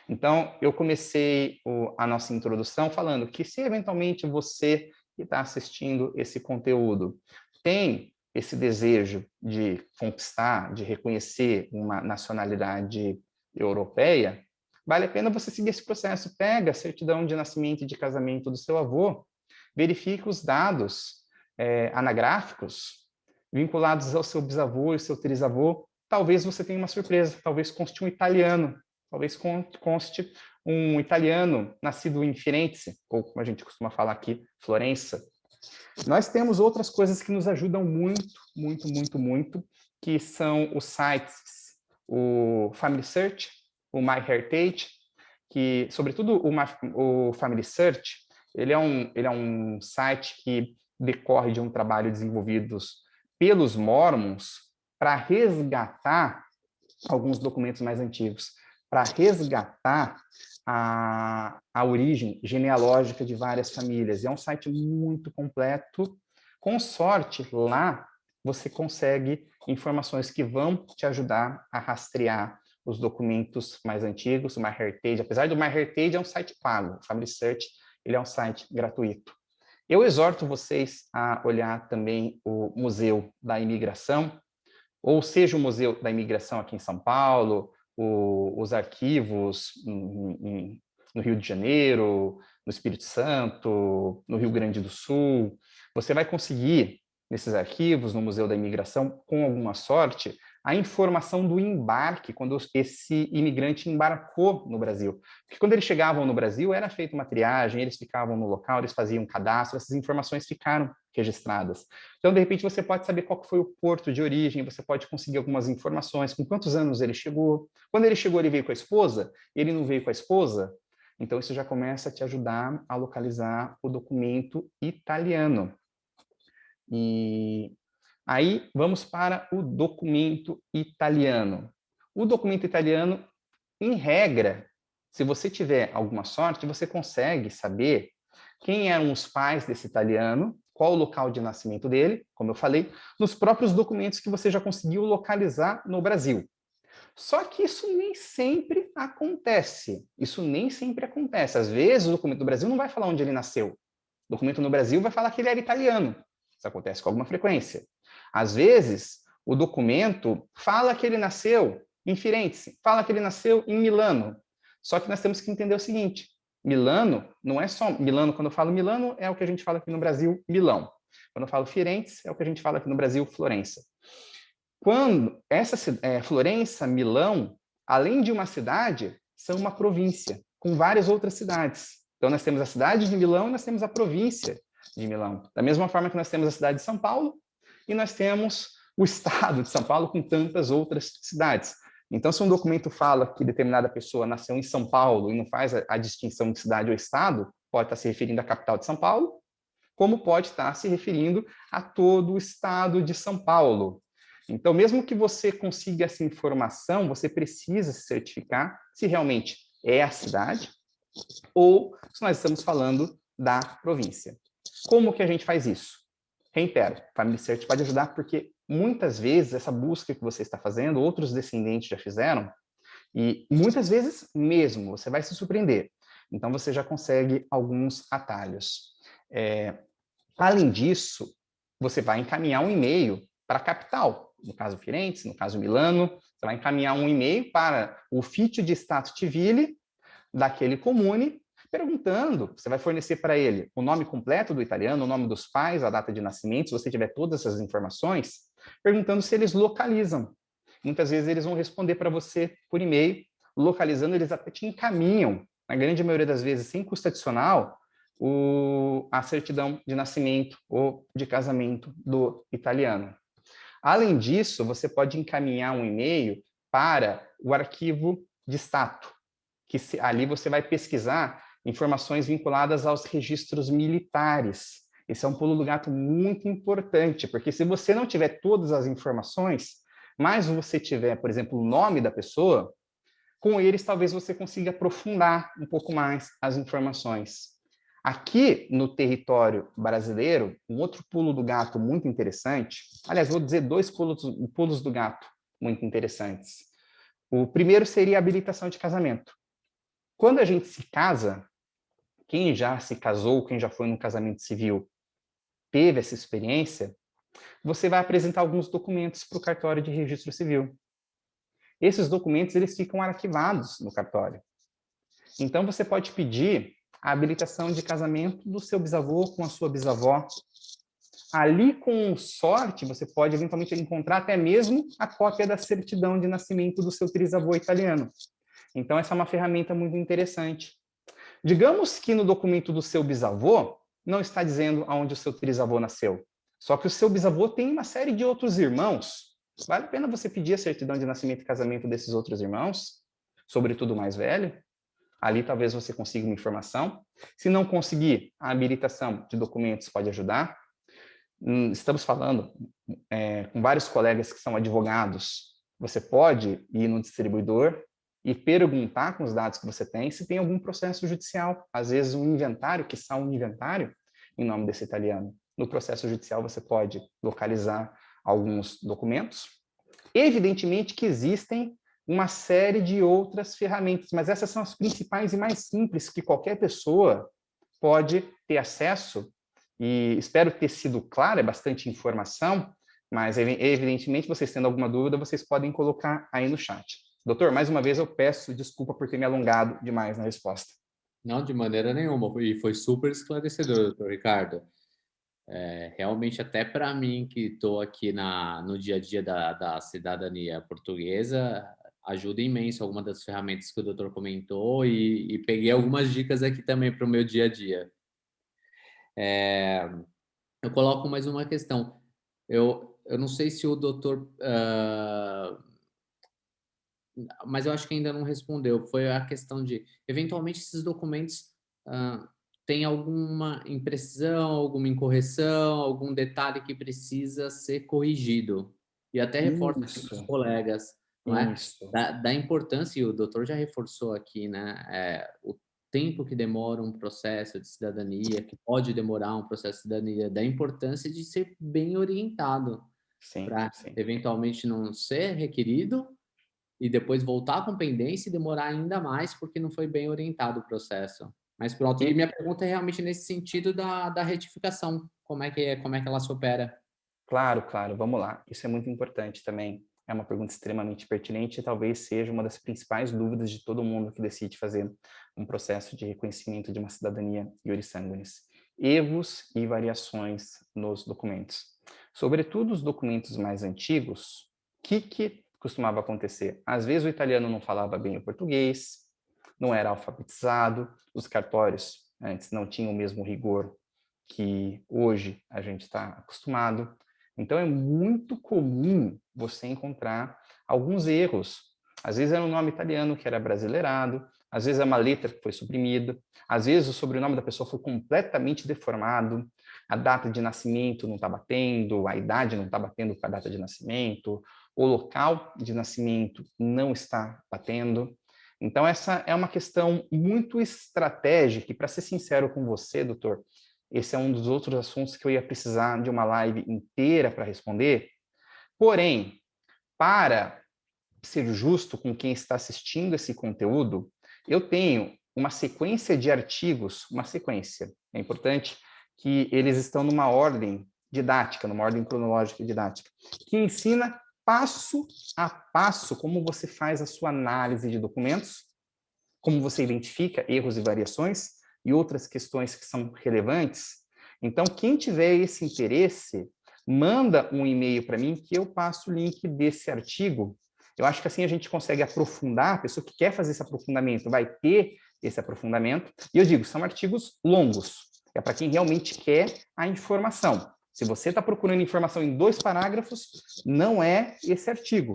Então, eu comecei a nossa introdução falando que se eventualmente você que está assistindo esse conteúdo tem esse desejo de conquistar, de reconhecer uma nacionalidade europeia, vale a pena você seguir esse processo. Pega a certidão de nascimento e de casamento do seu avô, verifique os dados anagráficos vinculados ao seu bisavô e seu trisavô. Talvez você tenha uma surpresa, talvez conste um italiano, talvez conste um italiano nascido em Firenze, ou como a gente costuma falar aqui, Florença. Nós temos outras coisas que nos ajudam muito, muito, muito, muito, que são os sites, o Family Search, o MyHeritage, que, sobretudo, o Family Search, ele é um site que decorre de um trabalho desenvolvido pelos Mormons para resgatar alguns documentos mais antigos, para resgatar a origem genealógica de várias famílias. É um site muito completo. Com sorte, lá você consegue informações que vão te ajudar a rastrear os documentos mais antigos, o MyHeritage. Apesar do MyHeritage é um site pago, o Family Search ele é um site gratuito. Eu exorto vocês a olhar também o Museu da Imigração, ou seja, o Museu da Imigração aqui em São Paulo, os arquivos no Rio de Janeiro, no Espírito Santo, no Rio Grande do Sul. Você vai conseguir, nesses arquivos, no Museu da Imigração, com alguma sorte, a informação do embarque, quando esse imigrante embarcou no Brasil. Porque quando eles chegavam no Brasil, era feita uma triagem, eles ficavam no local, eles faziam um cadastro, essas informações ficaram registradas. Então, de repente, você pode saber qual foi o porto de origem, você pode conseguir algumas informações, com quantos anos ele chegou. Quando ele chegou, ele veio com a esposa? Ele não veio com a esposa? Então, isso já começa a te ajudar a localizar o documento italiano. E aí, vamos para o documento italiano. O documento italiano, em regra, se você tiver alguma sorte, você consegue saber quem eram os pais desse italiano, qual o local de nascimento dele, como eu falei, nos próprios documentos que você já conseguiu localizar no Brasil. Só que isso nem sempre acontece. Isso nem sempre acontece. Às vezes, o documento do Brasil não vai falar onde ele nasceu. O documento no Brasil vai falar que ele era italiano. Isso acontece com alguma frequência. Às vezes, o documento fala que ele nasceu em Firenze, fala que ele nasceu em Milano. Só que nós temos que entender o seguinte: Milano não é só Milano. Quando eu falo Milano, é o que a gente fala aqui no Brasil, Milão. Quando eu falo Firenze, é o que a gente fala aqui no Brasil, Florença. Quando Florença, Milão, além de uma cidade, são uma província, com várias outras cidades. Então, nós temos a cidade de Milão e nós temos a província de Milão. Da mesma forma que nós temos a cidade de São Paulo e nós temos o estado de São Paulo com tantas outras cidades. Então, se um documento fala que determinada pessoa nasceu em São Paulo e não faz a distinção de cidade ou estado, pode estar se referindo à capital de São Paulo, como pode estar se referindo a todo o estado de São Paulo. Então, mesmo que você consiga essa informação, você precisa se certificar se realmente é a cidade ou se nós estamos falando da província. Como que a gente faz isso? Reitero, Family Search pode ajudar porque muitas vezes essa busca que você está fazendo, outros descendentes já fizeram, e muitas vezes mesmo, você vai se surpreender. Então, você já consegue alguns atalhos. Além disso, você vai encaminhar um e-mail para a capital, no caso Firenze, no caso Milano, você vai encaminhar um e-mail para o Ufficio di Stato Civile daquele comune, perguntando, você vai fornecer para ele o nome completo do italiano, o nome dos pais, a data de nascimento, se você tiver todas essas informações, perguntando se eles localizam. Muitas vezes eles vão responder para você por e-mail, localizando, eles até te encaminham, na grande maioria das vezes, sem custo adicional, a certidão de nascimento ou de casamento do italiano. Além disso, você pode encaminhar um e-mail para o arquivo de stato, ali você vai pesquisar informações vinculadas aos registros militares. Esse é um pulo do gato muito importante, porque se você não tiver todas as informações, mas você tiver, por exemplo, o nome da pessoa, com eles talvez você consiga aprofundar um pouco mais as informações. Aqui no território brasileiro, um outro pulo do gato muito interessante, aliás, vou dizer dois pulos do gato muito interessantes. O primeiro seria a habilitação de casamento. Quando a gente se casa, quem já se casou, quem já foi num casamento civil, teve essa experiência, você vai apresentar alguns documentos para o cartório de registro civil. Esses documentos eles ficam arquivados no cartório. Então, você pode pedir a habilitação de casamento do seu bisavô com a sua bisavó. Ali, com sorte, você pode eventualmente encontrar até mesmo a cópia da certidão de nascimento do seu trisavô italiano. Então, essa é uma ferramenta muito interessante. Digamos que no documento do seu bisavô não está dizendo aonde o seu trisavô nasceu. Só que o seu bisavô tem uma série de outros irmãos. Vale a pena você pedir a certidão de nascimento e casamento desses outros irmãos, sobretudo o mais velho. Ali talvez você consiga uma informação. Se não conseguir, a habilitação de documentos pode ajudar. Estamos falando com vários colegas que são advogados. Você pode ir no distribuidor e perguntar com os dados que você tem se tem algum processo judicial. Às vezes um inventário, que está um inventário em nome desse italiano. No processo judicial você pode localizar alguns documentos. Evidentemente que existem uma série de outras ferramentas, mas essas são as principais e mais simples que qualquer pessoa pode ter acesso, e espero ter sido claro, é bastante informação, mas evidentemente vocês tendo alguma dúvida, vocês podem colocar aí no chat. Doutor, mais uma vez eu peço desculpa por ter me alongado demais na resposta. Não, de maneira nenhuma, e foi super esclarecedor, doutor Ricardo. Realmente, até para mim, que estou aqui no dia a dia da cidadania portuguesa, ajuda imenso algumas das ferramentas que o doutor comentou e peguei algumas dicas aqui também para o meu dia a dia. Eu coloco mais uma questão. Eu não sei se o doutor... mas eu acho que ainda não respondeu. Foi a questão de, eventualmente, esses documentos têm alguma imprecisão, alguma incorreção, algum detalhe que precisa ser corrigido. E até reforço aqui para os colegas, não é? Da importância, e o doutor já reforçou aqui, né? O tempo que demora um processo de cidadania, que pode demorar um processo de cidadania, da importância de ser bem orientado para, eventualmente, não ser requerido e depois voltar com pendência e demorar ainda mais porque não foi bem orientado o processo. Mas pronto, e minha pergunta é realmente nesse sentido da retificação. Como é que ela se opera? Claro, vamos lá. Isso é muito importante também. É uma pergunta extremamente pertinente e talvez seja uma das principais dúvidas de todo mundo que decide fazer um processo de reconhecimento de uma cidadania iuris sanguinis. erros e variações nos documentos. Sobretudo os documentos mais antigos, o que costumava acontecer? Às vezes o italiano não falava bem o português, não era alfabetizado, os cartórios antes não tinham o mesmo rigor que hoje a gente está acostumado. Então é muito comum você encontrar alguns erros. Às vezes era um nome italiano que era brasileirado, às vezes é uma letra que foi suprimida, às vezes o sobrenome da pessoa foi completamente deformado, a data de nascimento não está batendo, a idade não está batendo com a data de nascimento, o local de nascimento não está batendo. Então, essa é uma questão muito estratégica, e para ser sincero com você, doutor, esse é um dos outros assuntos que eu ia precisar de uma live inteira para responder. Porém, para ser justo com quem está assistindo esse conteúdo, eu tenho uma sequência de artigos, uma sequência. É importante que eles estão numa ordem didática, numa ordem cronológica didática, que ensina passo a passo como você faz a sua análise de documentos, como você identifica erros e variações e outras questões que são relevantes. Então, quem tiver esse interesse, manda um e-mail para mim que eu passo o link desse artigo. Eu acho que assim a gente consegue aprofundar, a pessoa que quer fazer esse aprofundamento vai ter esse aprofundamento. E eu digo, são artigos longos. É para quem realmente quer a informação. Se você está procurando informação em 2 parágrafos, não é esse artigo.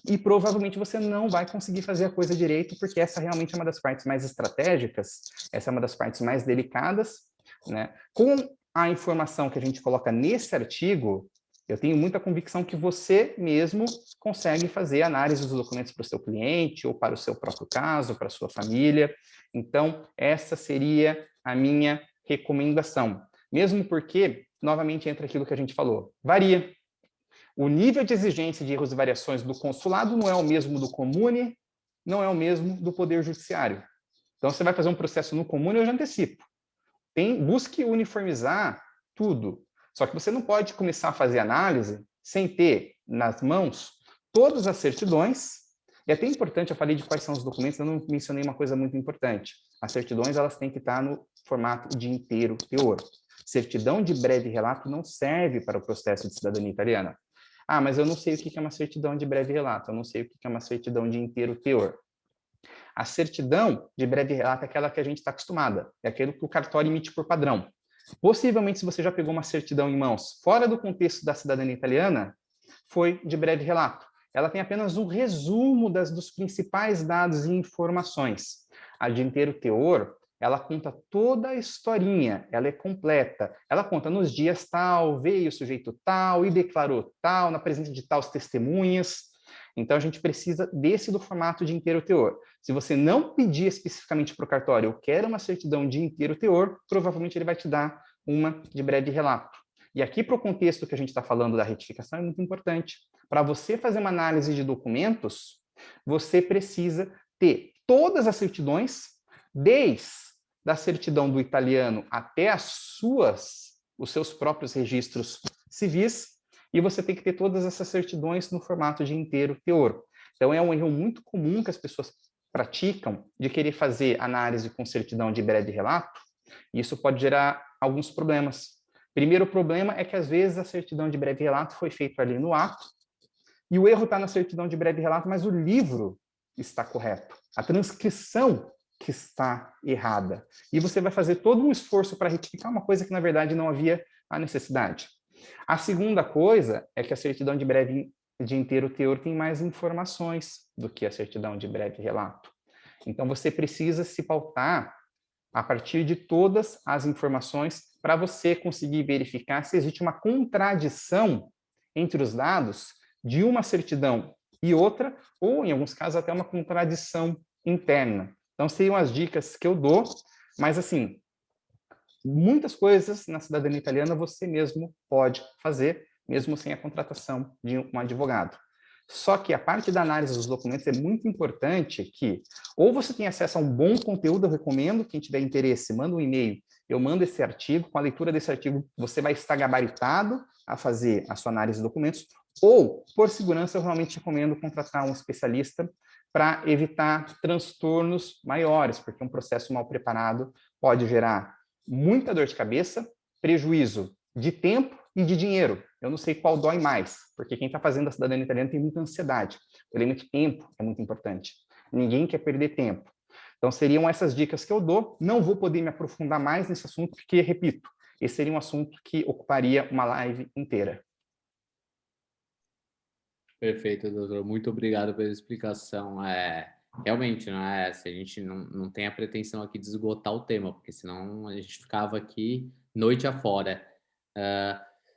E provavelmente você não vai conseguir fazer a coisa direito, porque essa realmente é uma das partes mais estratégicas, essa é uma das partes mais delicadas, né? Com a informação que a gente coloca nesse artigo, eu tenho muita convicção que você mesmo consegue fazer análise dos documentos para o seu cliente, ou para o seu próprio caso, para a sua família. Então, essa seria a minha recomendação. Mesmo porque, novamente, entra aquilo que a gente falou, varia. O nível de exigência de erros e variações do consulado não é o mesmo do comune, não é o mesmo do Poder Judiciário. Então, você vai fazer um processo no comune, eu já antecipo. Busque uniformizar tudo. Só que você não pode começar a fazer análise sem ter nas mãos todas as certidões. E é até importante, eu falei de quais são os documentos, eu não mencionei uma coisa muito importante. As certidões, elas têm que estar no formato de inteiro teor. Certidão de breve relato não serve para o processo de cidadania italiana. Ah, mas eu não sei o que é uma certidão de breve relato, eu não sei o que é uma certidão de inteiro teor. A certidão de breve relato é aquela que a gente está acostumada, é aquilo que o cartório emite por padrão. Possivelmente, se você já pegou uma certidão em mãos fora do contexto da cidadania italiana, foi de breve relato. Ela tem apenas um resumo dos principais dados e informações. A de inteiro teor, ela conta toda a historinha, ela é completa. Ela conta nos dias tal, veio o sujeito tal e declarou tal, na presença de tais testemunhas. Então, a gente precisa desse do formato de inteiro teor. Se você não pedir especificamente para o cartório, eu quero uma certidão de inteiro teor, provavelmente ele vai te dar uma de breve relato. E aqui, para o contexto que a gente está falando da retificação, é muito importante. Para você fazer uma análise de documentos, você precisa ter todas as certidões, desde a certidão do italiano até os seus próprios registros civis, e você tem que ter todas essas certidões no formato de inteiro teor. Então, é um erro muito comum que as pessoas praticam de querer fazer análise com certidão de breve relato, e isso pode gerar alguns problemas. Primeiro problema é que, às vezes, a certidão de breve relato foi feita ali no ato, e o erro está na certidão de breve relato, mas o livro está correto. A transcrição que está errada. E você vai fazer todo um esforço para retificar uma coisa que, na verdade, não havia a necessidade. A segunda coisa é que a certidão de inteiro teor tem mais informações do que a certidão de breve relato. Então, você precisa se pautar a partir de todas as informações para você conseguir verificar se existe uma contradição entre os dados de uma certidão e outra, ou, em alguns casos, até uma contradição interna. Então, seriam as dicas que eu dou, mas, assim, muitas coisas na cidadania italiana você mesmo pode fazer, mesmo sem a contratação de um advogado. Só que a parte da análise dos documentos é muito importante que, ou você tem acesso a um bom conteúdo, eu recomendo, quem tiver interesse, manda um e-mail, eu mando esse artigo, com a leitura desse artigo você vai estar gabaritado a fazer a sua análise de documentos, ou, por segurança, eu realmente recomendo contratar um especialista para evitar transtornos maiores, porque um processo mal preparado pode gerar muita dor de cabeça, prejuízo de tempo e de dinheiro. Eu não sei qual dói mais, porque quem está fazendo a cidadania italiana tem muita ansiedade. O elemento tempo é muito importante. Ninguém quer perder tempo. Então, seriam essas dicas que eu dou. Não vou poder me aprofundar mais nesse assunto, porque, repito, esse seria um assunto que ocuparia uma live inteira. Perfeito, doutor. Muito obrigado pela explicação. Realmente, se a gente não tem a pretensão aqui de esgotar o tema, porque senão a gente ficava aqui noite afora.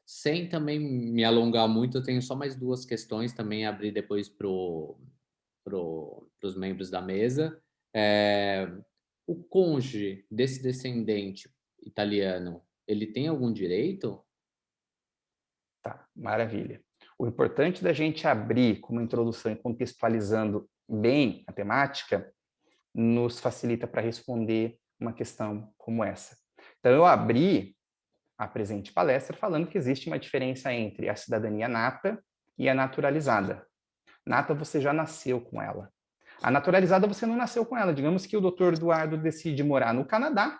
Sem também me alongar muito, eu tenho só mais duas questões também, abrir depois para os membros da mesa. O cônjuge desse descendente italiano, ele tem algum direito? Tá, maravilha. O importante da gente abrir como introdução e contextualizando bem a temática nos facilita para responder uma questão como essa. Então, eu abri a presente palestra falando que existe uma diferença entre a cidadania nata e a naturalizada. Nata, você já nasceu com ela. A naturalizada, você não nasceu com ela. Digamos que o doutor Eduardo decide morar no Canadá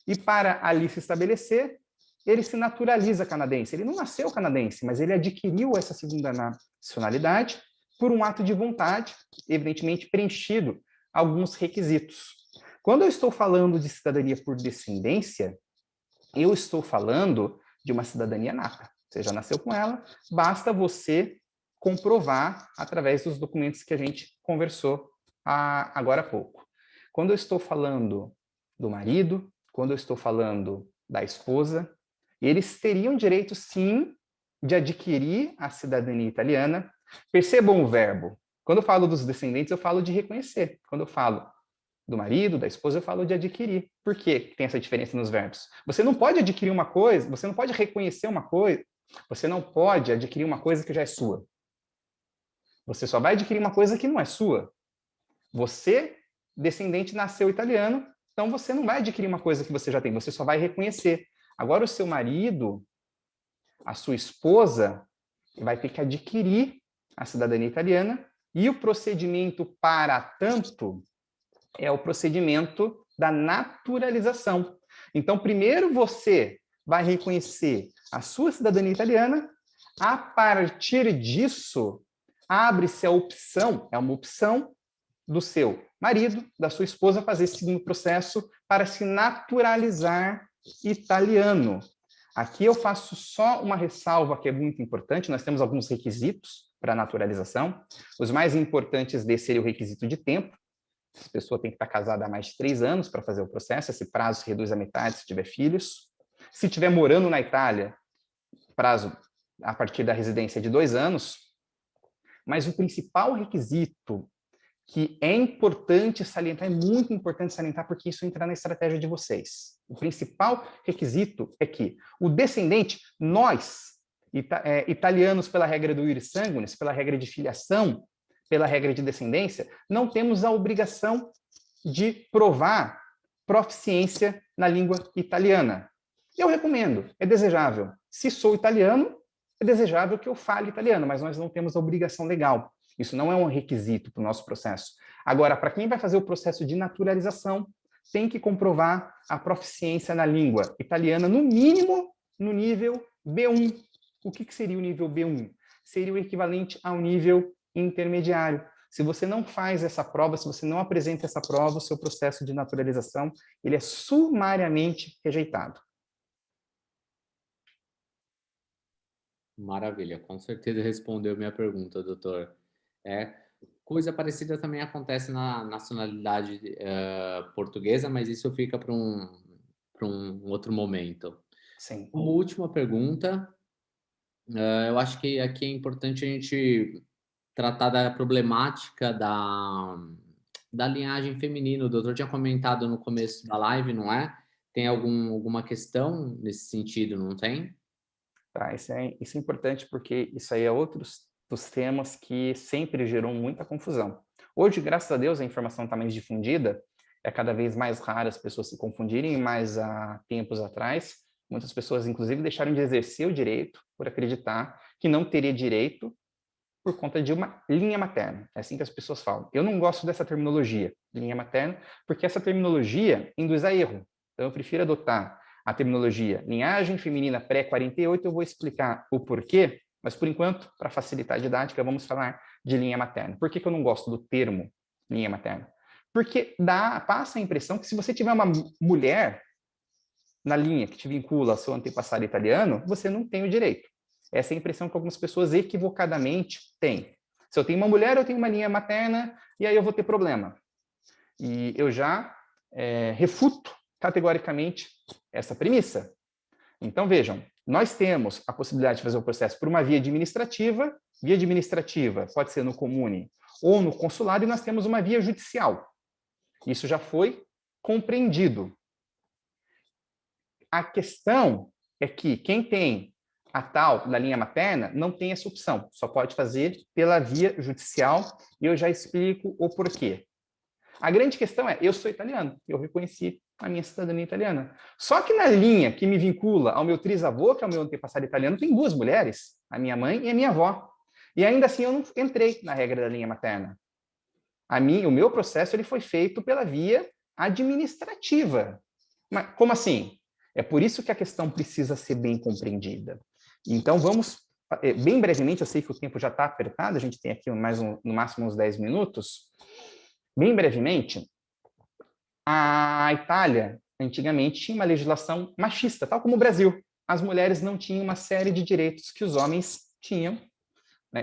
e, para ali se estabelecer, ele se naturaliza canadense. Ele não nasceu canadense, mas ele adquiriu essa segunda nacionalidade por um ato de vontade, evidentemente preenchido alguns requisitos. Quando eu estou falando de cidadania por descendência, eu estou falando de uma cidadania nata. Você já nasceu com ela, basta você comprovar através dos documentos que a gente conversou agora há pouco. Quando eu estou falando do marido, quando eu estou falando da esposa, eles teriam direito, sim, de adquirir a cidadania italiana. Percebam o verbo. Quando eu falo dos descendentes, eu falo de reconhecer. Quando eu falo do marido, da esposa, eu falo de adquirir. Por que tem essa diferença nos verbos? Você não pode adquirir uma coisa, você não pode reconhecer uma coisa, você não pode adquirir uma coisa que já é sua. Você só vai adquirir uma coisa que não é sua. Você, descendente, nasceu italiano, então você não vai adquirir uma coisa que você já tem, você só vai reconhecer. Agora, o seu marido, a sua esposa, vai ter que adquirir a cidadania italiana e o procedimento para tanto é o procedimento da naturalização. Então, primeiro você vai reconhecer a sua cidadania italiana, a partir disso, abre-se a opção, é uma opção do seu marido, da sua esposa, fazer esse segundo processo para se naturalizar italiano. Aqui eu faço só uma ressalva que é muito importante, nós temos alguns requisitos para a naturalização. Os mais importantes desse seria o requisito de tempo. A pessoa tem que estar casada há mais de 3 anos para fazer o processo, esse prazo se reduz à metade se tiver filhos. Se estiver morando na Itália, prazo a partir da residência de 2 anos. Mas o principal requisito que é importante salientar, é muito importante salientar, porque isso entra na estratégia de vocês. O principal requisito é que o descendente, nós, italianos pela regra do iuris sanguinis, pela regra de filiação, pela regra de descendência, não temos a obrigação de provar proficiência na língua italiana. Eu recomendo, é desejável. Se sou italiano, é desejável que eu fale italiano, mas nós não temos a obrigação legal. Isso não é um requisito para o nosso processo. Agora, para quem vai fazer o processo de naturalização, tem que comprovar a proficiência na língua italiana, no mínimo no nível B1. O que seria o nível B1? Seria o equivalente ao nível intermediário. Se você não faz essa prova, se você não apresenta essa prova, o seu processo de naturalização ele é sumariamente rejeitado. Maravilha, com certeza respondeu minha pergunta, doutor. Coisa parecida também acontece na nacionalidade portuguesa, mas isso fica para um outro momento. Sim. Como última pergunta, eu acho que aqui é importante a gente tratar da problemática da linhagem feminina. O doutor tinha comentado no começo da live, não é? Tem alguma questão nesse sentido, não tem? Tá, isso é importante porque isso aí é outro dos temas que sempre gerou muita confusão. Hoje, graças a Deus, a informação está mais difundida, é cada vez mais raro as pessoas se confundirem, mas há tempos atrás, muitas pessoas, inclusive, deixaram de exercer o direito por acreditar que não teria direito por conta de uma linha materna. É assim que as pessoas falam. Eu não gosto dessa terminologia, linha materna, porque essa terminologia induz a erro. Então, eu prefiro adotar a terminologia linhagem feminina pré-48, eu vou explicar o porquê, mas, por enquanto, para facilitar a didática, vamos falar de linha materna. Por que que eu não gosto do termo linha materna? Porque passa a impressão que se você tiver uma mulher na linha que te vincula ao seu antepassado italiano, você não tem o direito. Essa é a impressão que algumas pessoas equivocadamente têm. Se eu tenho uma mulher, eu tenho uma linha materna, e aí eu vou ter problema. E eu já refuto categoricamente essa premissa. Então, vejam, nós temos a possibilidade de fazer o processo por uma via administrativa pode ser no comune ou no consulado, e nós temos uma via judicial. Isso já foi compreendido. A questão é que quem tem a tal da linha materna não tem essa opção, só pode fazer pela via judicial, e eu já explico o porquê. A grande questão é, eu sou italiano, eu reconheci a minha cidadania italiana. Só que na linha que me vincula ao meu trisavô, que é o meu antepassado italiano, tem duas mulheres, a minha mãe e a minha avó. E ainda assim eu não entrei na regra da linha materna. O meu processo ele foi feito pela via administrativa. Mas como assim? É por isso que a questão precisa ser bem compreendida. Então, vamos, bem brevemente, eu sei que o tempo já está apertado, a gente tem aqui no máximo uns 10 minutos. Bem brevemente, a Itália, antigamente, tinha uma legislação machista, tal como o Brasil. As mulheres não tinham uma série de direitos que os homens tinham.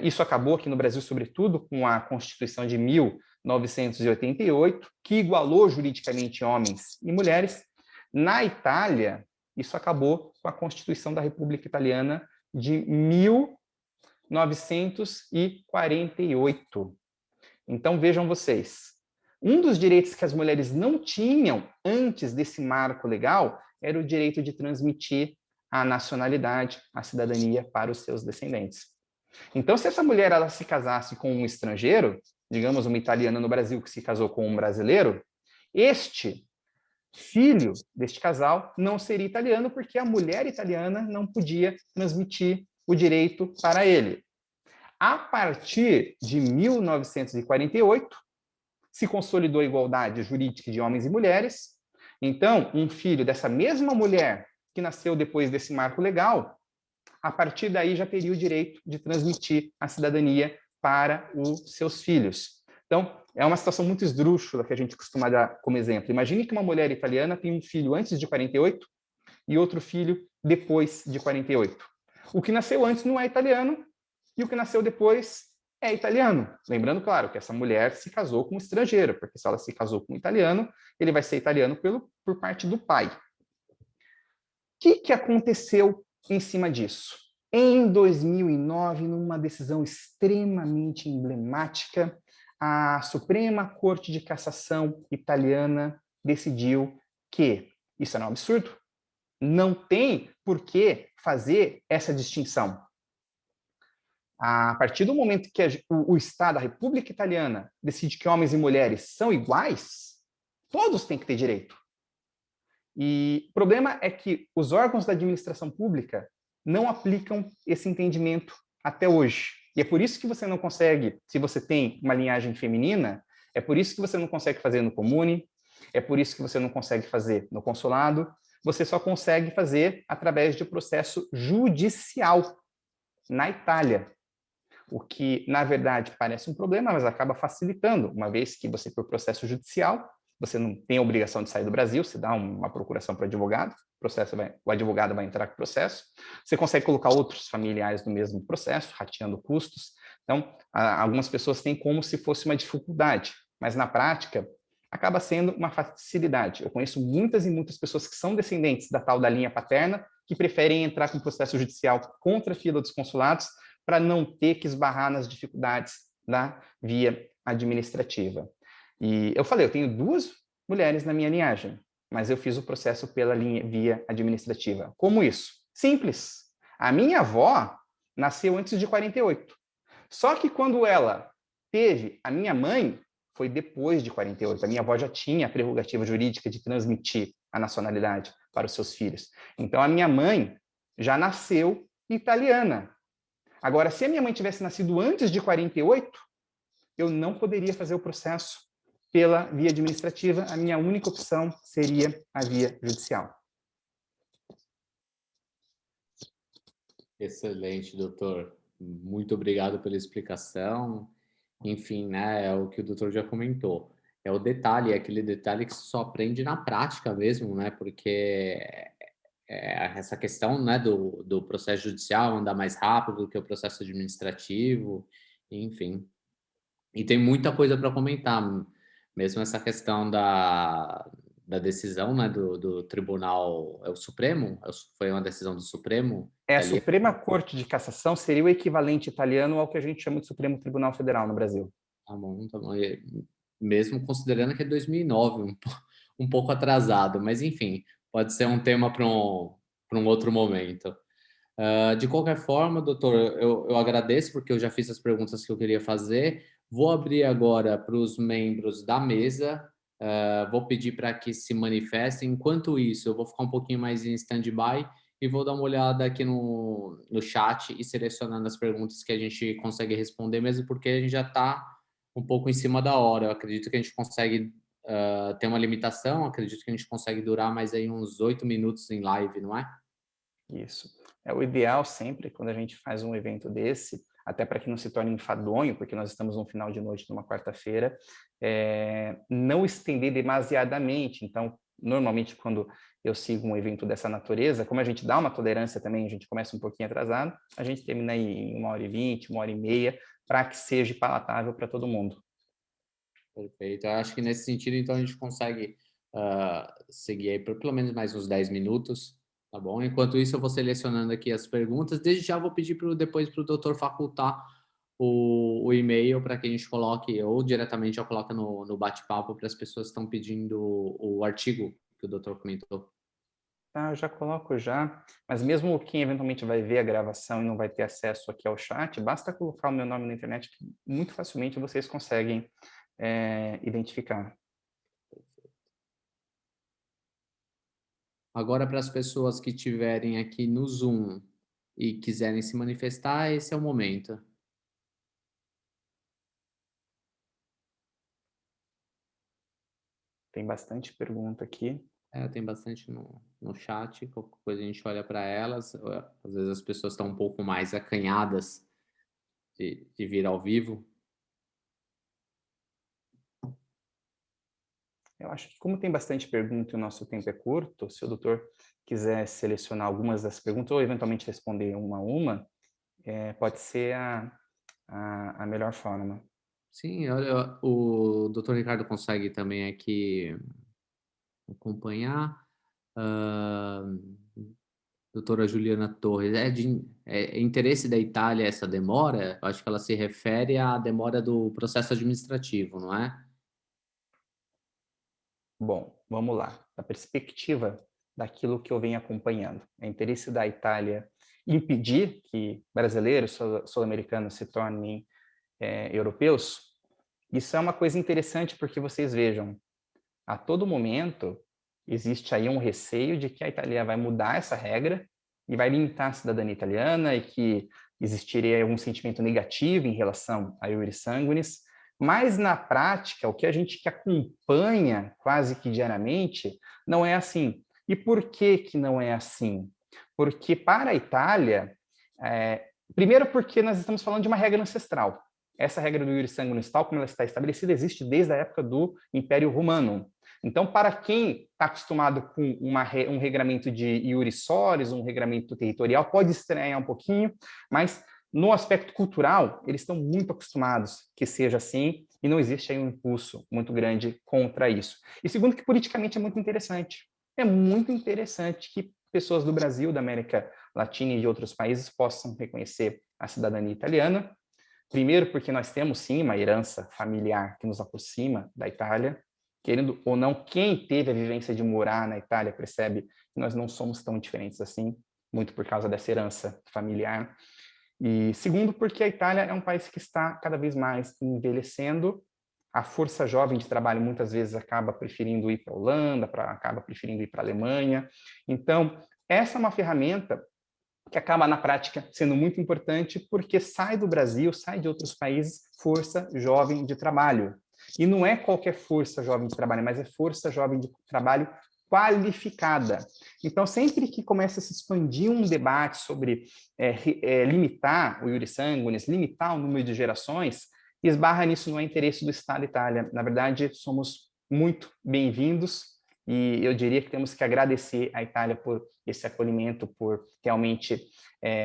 Isso acabou aqui no Brasil, sobretudo, com a Constituição de 1988, que igualou juridicamente homens e mulheres. Na Itália, isso acabou com a Constituição da República Italiana de 1948. Então, vejam vocês, um dos direitos que as mulheres não tinham antes desse marco legal era o direito de transmitir a nacionalidade, a cidadania para os seus descendentes. Então, se essa mulher ela se casasse com um estrangeiro, digamos uma italiana no Brasil que se casou com um brasileiro, este filho deste casal não seria italiano porque a mulher italiana não podia transmitir o direito para ele. A partir de 1948, se consolidou a igualdade jurídica de homens e mulheres. Então, um filho dessa mesma mulher que nasceu depois desse marco legal, a partir daí já teria o direito de transmitir a cidadania para os seus filhos. Então, é uma situação muito esdrúxula que a gente costuma dar como exemplo. Imagine que uma mulher italiana tem um filho antes de 48 e outro filho depois de 48. O que nasceu antes não é italiano e o que nasceu depois é italiano. Lembrando, claro, que essa mulher se casou com um estrangeiro, porque se ela se casou com um italiano, ele vai ser italiano por parte do pai. O que aconteceu em cima disso? Em 2009, numa decisão extremamente emblemática, a Suprema Corte de Cassação italiana decidiu que isso era um absurdo. Não tem por que fazer essa distinção. A partir do momento que o Estado, a República Italiana, decide que homens e mulheres são iguais, todos têm que ter direito. E o problema é que os órgãos da administração pública não aplicam esse entendimento até hoje. E é por isso que você não consegue, se você tem uma linhagem feminina, é por isso que você não consegue fazer no comune, é por isso que você não consegue fazer no consulado, você só consegue fazer através de processo judicial na Itália. O que, na verdade, parece um problema, mas acaba facilitando, uma vez que você, por processo judicial, você não tem a obrigação de sair do Brasil, você dá uma procuração para o advogado, o advogado vai entrar com o processo, você consegue colocar outros familiares no mesmo processo, rateando custos. Então, algumas pessoas têm como se fosse uma dificuldade, mas na prática acaba sendo uma facilidade. Eu conheço muitas e muitas pessoas que são descendentes da tal da linha paterna, que preferem entrar com o processo judicial contra a fila dos consulados, para não ter que esbarrar nas dificuldades da via administrativa. E eu falei, eu tenho duas mulheres na minha linhagem, mas eu fiz o processo pela via administrativa. Como isso? Simples. A minha avó nasceu antes de 48. Só que quando ela teve a minha mãe, foi depois de 48. A minha avó já tinha a prerrogativa jurídica de transmitir a nacionalidade para os seus filhos. Então, a minha mãe já nasceu italiana. Agora, se a minha mãe tivesse nascido antes de 48, eu não poderia fazer o processo pela via administrativa, a minha única opção seria a via judicial. Excelente, doutor. Muito obrigado pela explicação. Enfim, né, é o que o doutor já comentou. É o detalhe, é aquele detalhe que só aprende na prática mesmo, né? Porque essa questão, né, do processo judicial andar mais rápido do que o processo administrativo, enfim. E tem muita coisa para comentar, mesmo essa questão da decisão, né, do Tribunal, é o Supremo? Foi uma decisão do Supremo A italiano? Suprema Corte de Cassação seria o equivalente italiano ao que a gente chama de Supremo Tribunal Federal no Brasil. Tá bom, tá bom. Mesmo considerando que é 2009, um pouco atrasado, mas enfim, pode ser um tema para um outro momento. De qualquer forma, doutor, eu agradeço porque eu já fiz as perguntas que eu queria fazer. Vou abrir agora para os membros da mesa. Vou pedir para que se manifestem. Enquanto isso, eu vou ficar um pouquinho mais em stand-by e vou dar uma olhada aqui no chat e selecionando as perguntas que a gente consegue responder, mesmo porque a gente já está um pouco em cima da hora. Eu acredito que a gente consegue ter uma limitação, acredito que a gente consegue durar mais aí uns 8 minutos em live, não é? Isso. É o ideal sempre, quando a gente faz um evento desse, até para que não se torne enfadonho, porque nós estamos no final de noite, numa quarta-feira, não estender demasiadamente. Então, normalmente, quando eu sigo um evento dessa natureza, como a gente dá uma tolerância também, a gente começa um pouquinho atrasado, a gente termina aí em 1h20, 1h30, para que seja palatável para todo mundo. Perfeito. Eu acho que nesse sentido, então, a gente consegue seguir aí por pelo menos mais uns 10 minutos, tá bom? Enquanto isso, eu vou selecionando aqui as perguntas. Desde já vou pedir depois para o doutor facultar o e-mail para que a gente coloque, ou diretamente eu coloco no bate-papo para as pessoas que estão pedindo o artigo que o doutor comentou. Tá, eu já coloco já, mas mesmo quem eventualmente vai ver a gravação e não vai ter acesso aqui ao chat, basta colocar o meu nome na internet que muito facilmente vocês conseguem identificar. Agora, para as pessoas que estiverem aqui no Zoom e quiserem se manifestar, esse é o momento. Tem bastante pergunta aqui. Tem bastante no chat, qualquer coisa a gente olha para elas. Às vezes as pessoas estão um pouco mais acanhadas de vir ao vivo. Eu acho que como tem bastante pergunta e o nosso tempo é curto, se o doutor quiser selecionar algumas das perguntas ou eventualmente responder uma a uma, pode ser a melhor forma. Sim, olha, o Dr. Ricardo consegue também aqui acompanhar. Doutora Juliana Torres, é interesse da Itália essa demora? Eu acho que ela se refere à demora do processo administrativo, não é? Bom, vamos lá. Da perspectiva daquilo que eu venho acompanhando, é interesse da Itália impedir que brasileiros, sul-americanos se tornem europeus? Isso é uma coisa interessante porque vocês vejam, a todo momento existe aí um receio de que a Itália vai mudar essa regra e vai limitar a cidadania italiana e que existiria algum sentimento negativo em relação a iuris sanguinis, mas na prática, o que a gente que acompanha quase que diariamente não é assim. E por que que não é assim? Porque para a Itália, primeiro porque nós estamos falando de uma regra ancestral. Essa regra do iuris sanguinis, tal como ela está estabelecida, existe desde a época do Império Romano. Então, para quem está acostumado com um regramento de iuris soli, um regramento territorial, pode estranhar um pouquinho, mas no aspecto cultural, eles estão muito acostumados que seja assim e não existe aí um impulso muito grande contra isso. E segundo, que politicamente é muito interessante. É muito interessante que pessoas do Brasil, da América Latina e de outros países possam reconhecer a cidadania italiana. Primeiro, porque nós temos sim uma herança familiar que nos aproxima da Itália. Querendo ou não, quem teve a vivência de morar na Itália percebe que nós não somos tão diferentes assim, muito por causa dessa herança familiar. E segundo, porque a Itália é um país que está cada vez mais envelhecendo. A força jovem de trabalho muitas vezes acaba preferindo ir para a Holanda, acaba preferindo ir para a Alemanha. Então, essa é uma ferramenta que acaba na prática sendo muito importante porque sai do Brasil, sai de outros países, força jovem de trabalho. E não é qualquer força jovem de trabalho, mas é força jovem de trabalho qualificada. Então, sempre que começa a se expandir um debate sobre limitar o iuris sanguinis, limitar o número de gerações, esbarra nisso, não é interesse do Estado Itália. Na verdade, somos muito bem-vindos e eu diria que temos que agradecer à Itália por esse acolhimento, por realmente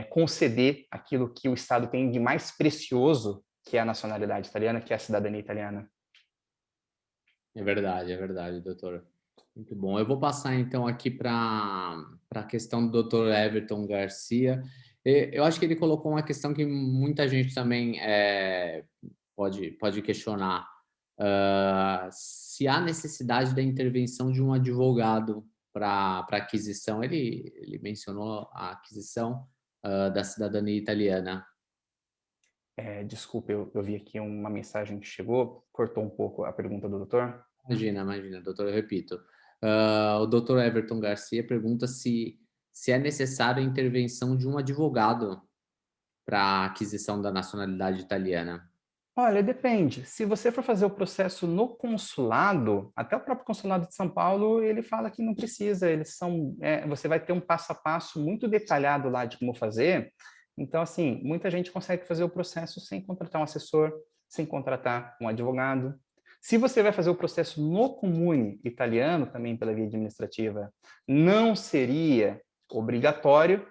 conceder aquilo que o Estado tem de mais precioso, que é a nacionalidade italiana, que é a cidadania italiana. É verdade, doutor. Muito bom. Eu vou passar, então, aqui para a questão do Dr. Everton Garcia. Eu acho que ele colocou uma questão que muita gente também pode questionar. Se há necessidade da intervenção de um advogado para aquisição. Ele mencionou a aquisição da cidadania italiana. Desculpa, eu vi aqui uma mensagem que chegou, cortou um pouco a pergunta do doutor. Imagina, doutor, eu repito. O doutor Everton Garcia pergunta se é necessário a intervenção de um advogado para a aquisição da nacionalidade italiana. Olha, depende. Se você for fazer o processo no consulado, até o próprio consulado de São Paulo, ele fala que não precisa. Você vai ter um passo a passo muito detalhado lá de como fazer. Então, assim, muita gente consegue fazer o processo sem contratar um assessor, sem contratar um advogado. Se você vai fazer o processo no comune italiano, também pela via administrativa, não seria obrigatório.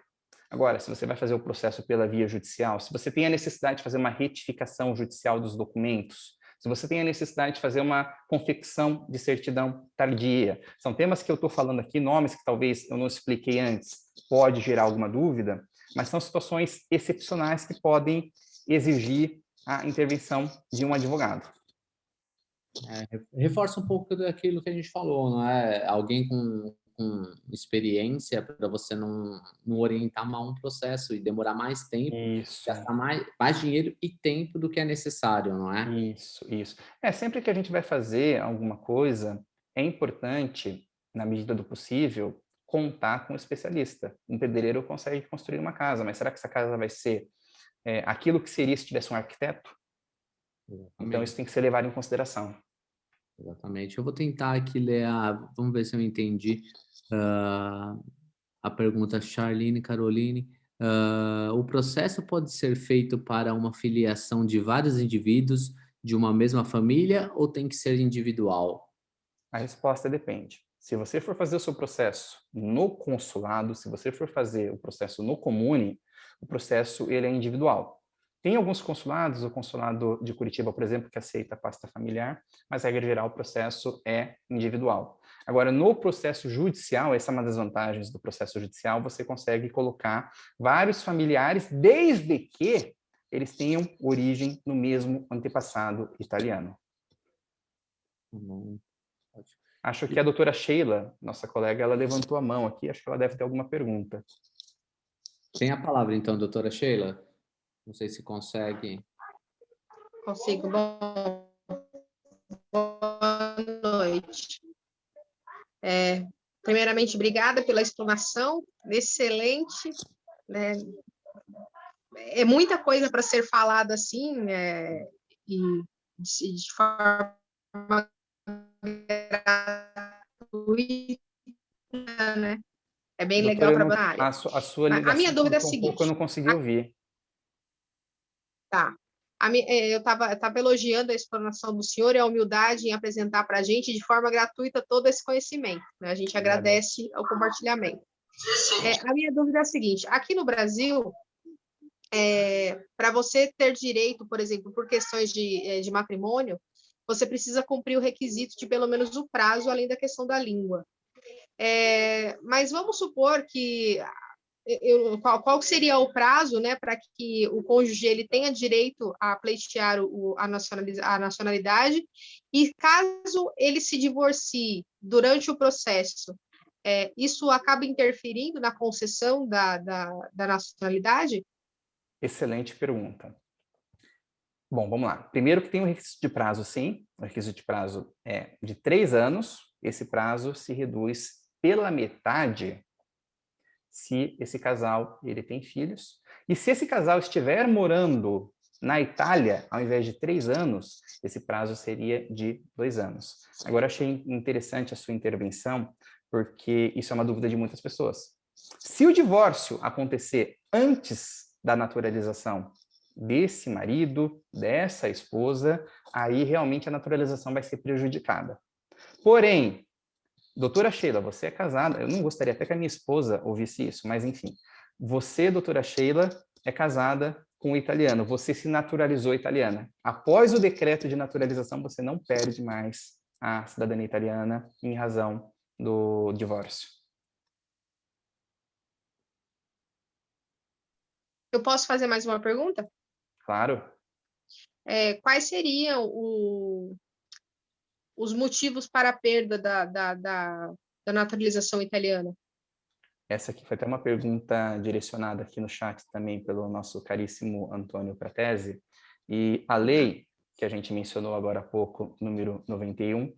Agora, se você vai fazer o processo pela via judicial, se você tem a necessidade de fazer uma retificação judicial dos documentos, se você tem a necessidade de fazer uma confecção de certidão tardia, são temas que eu estou falando aqui, nomes que talvez eu não expliquei antes, pode gerar alguma dúvida, mas são situações excepcionais que podem exigir a intervenção de um advogado. Reforça um pouco daquilo que a gente falou, não é? Alguém com experiência para você não orientar mal um processo e demorar mais tempo, Isso. gastar mais dinheiro e tempo do que é necessário, não é? Isso. Sempre que a gente vai fazer alguma coisa, é importante, na medida do possível, contar com um especialista. Um pedreiro consegue construir uma casa, mas será que essa casa vai ser aquilo que seria se tivesse um arquiteto? Exatamente. Então, isso tem que ser levado em consideração. Exatamente. Eu vou tentar aqui ler vamos ver se eu entendi a pergunta Charline Caroline. O processo pode ser feito para uma filiação de vários indivíduos de uma mesma família ou tem que ser individual? A resposta depende. Se você for fazer o seu processo no consulado, se você for fazer o processo no comune, o processo ele é individual. Tem alguns consulados, o consulado de Curitiba, por exemplo, que aceita a pasta familiar, mas, regra geral, o processo é individual. Agora, no processo judicial, essa é uma das vantagens do processo judicial, você consegue colocar vários familiares, desde que eles tenham origem no mesmo antepassado italiano. Acho que a doutora Sheila, nossa colega, ela levantou a mão aqui, acho que ela deve ter alguma pergunta. Tem a palavra, então, doutora Sheila? Não sei se consegue. Consigo. Boa noite. Primeiramente, obrigada pela explanação, excelente. Né? É muita coisa para ser falada assim, e de forma gratuita, né? É bem Doutora, legal trabalhar na área. A sua ligação a minha dúvida é a um seguinte. pouco, eu não consegui ouvir. Tá. Eu estava elogiando a explanação do senhor e a humildade em apresentar para a gente de forma gratuita todo esse conhecimento. Né? A gente agradece o compartilhamento. A minha dúvida é a seguinte: aqui no Brasil, para você ter direito, por exemplo, por questões de matrimônio, você precisa cumprir o requisito de pelo menos o prazo, além da questão da língua. Mas vamos supor que qual seria o prazo, né, para que o cônjuge ele tenha direito a pleitear a nacionalidade, e caso ele se divorcie durante o processo, isso acaba interferindo na concessão da nacionalidade? Excelente pergunta. Bom, vamos lá. Primeiro que tem um requisito de prazo, sim. O requisito de prazo é de 3 anos. Esse prazo se reduz pela metade se esse casal ele tem filhos. E se esse casal estiver morando Na Itália, ao invés de 3 anos, esse prazo seria de 2 anos. Agora, achei interessante a sua intervenção, porque isso é uma dúvida de muitas pessoas. Se o divórcio acontecer antes da naturalização desse marido, dessa esposa, aí realmente a naturalização vai ser prejudicada. Porém, doutora Sheila, você é casada, eu não gostaria até que a minha esposa ouvisse isso, mas enfim, você, doutora Sheila, é casada com um italiano, você se naturalizou italiana. Após o decreto de naturalização, você não perde mais a cidadania italiana em razão do divórcio. Eu posso fazer mais uma pergunta? Claro. Quais seriam os motivos para a perda da naturalização italiana? Essa aqui foi até uma pergunta direcionada aqui no chat também pelo nosso caríssimo Antônio Pratesi. E a lei, que a gente mencionou agora há pouco, número 91,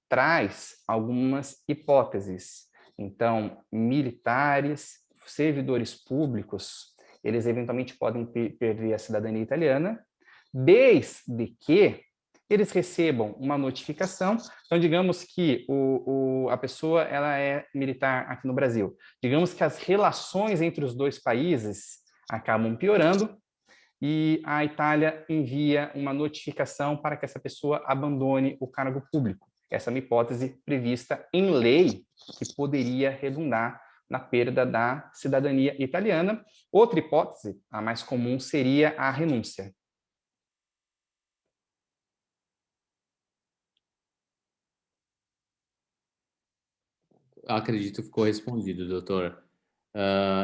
traz algumas hipóteses. Então, militares, servidores públicos, eles eventualmente podem perder a cidadania italiana, desde que eles recebam uma notificação. Então, digamos que a pessoa ela é militar aqui no Brasil. Digamos que as relações entre os dois países acabam piorando e a Itália envia uma notificação para que essa pessoa abandone o cargo público. Essa é uma hipótese prevista em lei que poderia redundar na perda da cidadania italiana. Outra hipótese, a mais comum, seria a renúncia. Acredito que ficou respondido, doutor.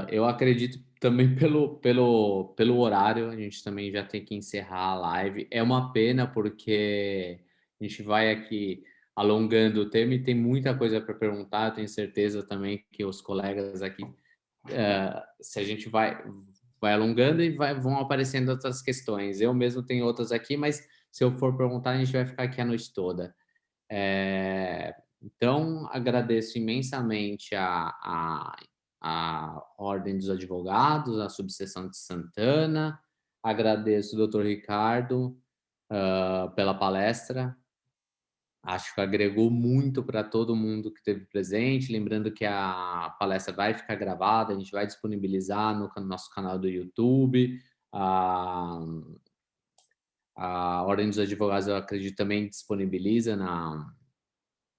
Eu acredito também pelo horário, a gente também já tem que encerrar a live. É uma pena porque a gente vai aqui alongando o tema e tem muita coisa para perguntar. Eu tenho certeza também que os colegas aqui, se a gente vai alongando e vão aparecendo outras questões. Eu mesmo tenho outras aqui, mas se eu for perguntar, a gente vai ficar aqui a noite toda. Então, agradeço imensamente a Ordem dos Advogados, a Subseção de Santana, agradeço o Dr. Ricardo pela palestra, acho que agregou muito para todo mundo que esteve presente, lembrando que a palestra vai ficar gravada, a gente vai disponibilizar no nosso canal do YouTube, a Ordem dos Advogados, eu acredito, também disponibiliza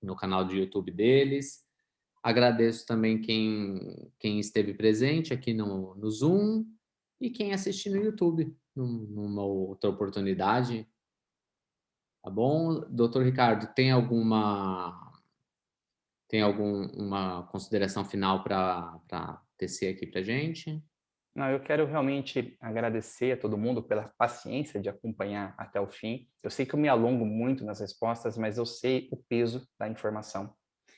no canal do YouTube deles. Agradeço também quem esteve presente aqui no Zoom e quem assistiu no YouTube, numa outra oportunidade. Tá bom? Doutor Ricardo, tem alguma consideração final para tecer aqui para a gente? Não, eu quero realmente agradecer a todo mundo pela paciência de acompanhar até o fim. Eu sei que eu me alongo muito nas respostas, mas eu sei o peso da informação.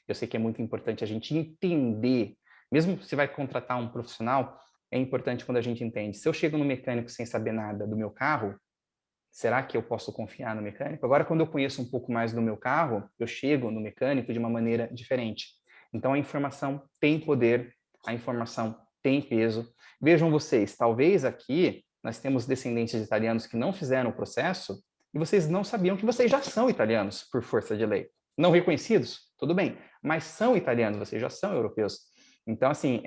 Eu sei que é muito importante a gente entender, mesmo se vai contratar um profissional, é importante quando a gente entende. Se eu chego no mecânico sem saber nada do meu carro, será que eu posso confiar no mecânico? Agora, quando eu conheço um pouco mais do meu carro, eu chego no mecânico de uma maneira diferente. Então, a informação tem poder, a informação tem peso. Vejam vocês, talvez aqui nós temos descendentes de italianos que não fizeram o processo e vocês não sabiam que vocês já são italianos por força de lei. Não reconhecidos? Tudo bem, mas são italianos, vocês já são europeus. Então, assim,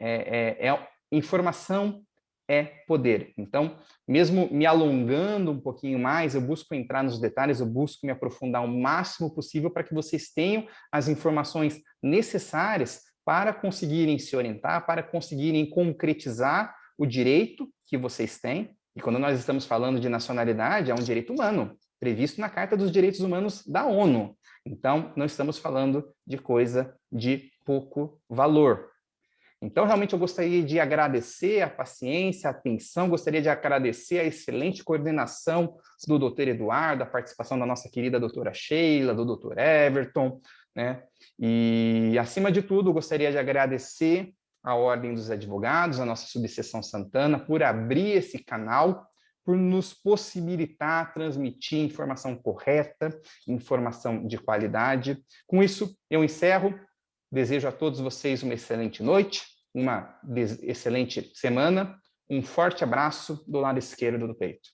informação é poder. Então, mesmo me alongando um pouquinho mais, eu busco entrar nos detalhes, eu busco me aprofundar o máximo possível para que vocês tenham as informações necessárias para conseguirem se orientar, para conseguirem concretizar o direito que vocês têm. E quando nós estamos falando de nacionalidade, é um direito humano, previsto na Carta dos Direitos Humanos da ONU. Então, não estamos falando de coisa de pouco valor. Então, realmente, eu gostaria de agradecer a paciência, a atenção, gostaria de agradecer a excelente coordenação do Dr. Eduardo, a participação da nossa querida doutora Sheila, do Dr. Everton, né? E, acima de tudo, gostaria de agradecer a Ordem dos Advogados, a nossa Subseção Santana, por abrir esse canal, por nos possibilitar transmitir informação correta, informação de qualidade. Com isso, eu encerro. Desejo a todos vocês uma excelente noite, uma excelente semana. Um forte abraço do lado esquerdo do peito.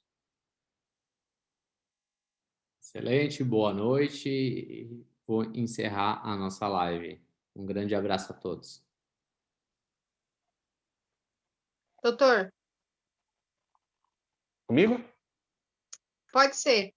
Excelente, boa noite. E vou encerrar a nossa live. Um grande abraço a todos. Doutor, Comigo? pode ser.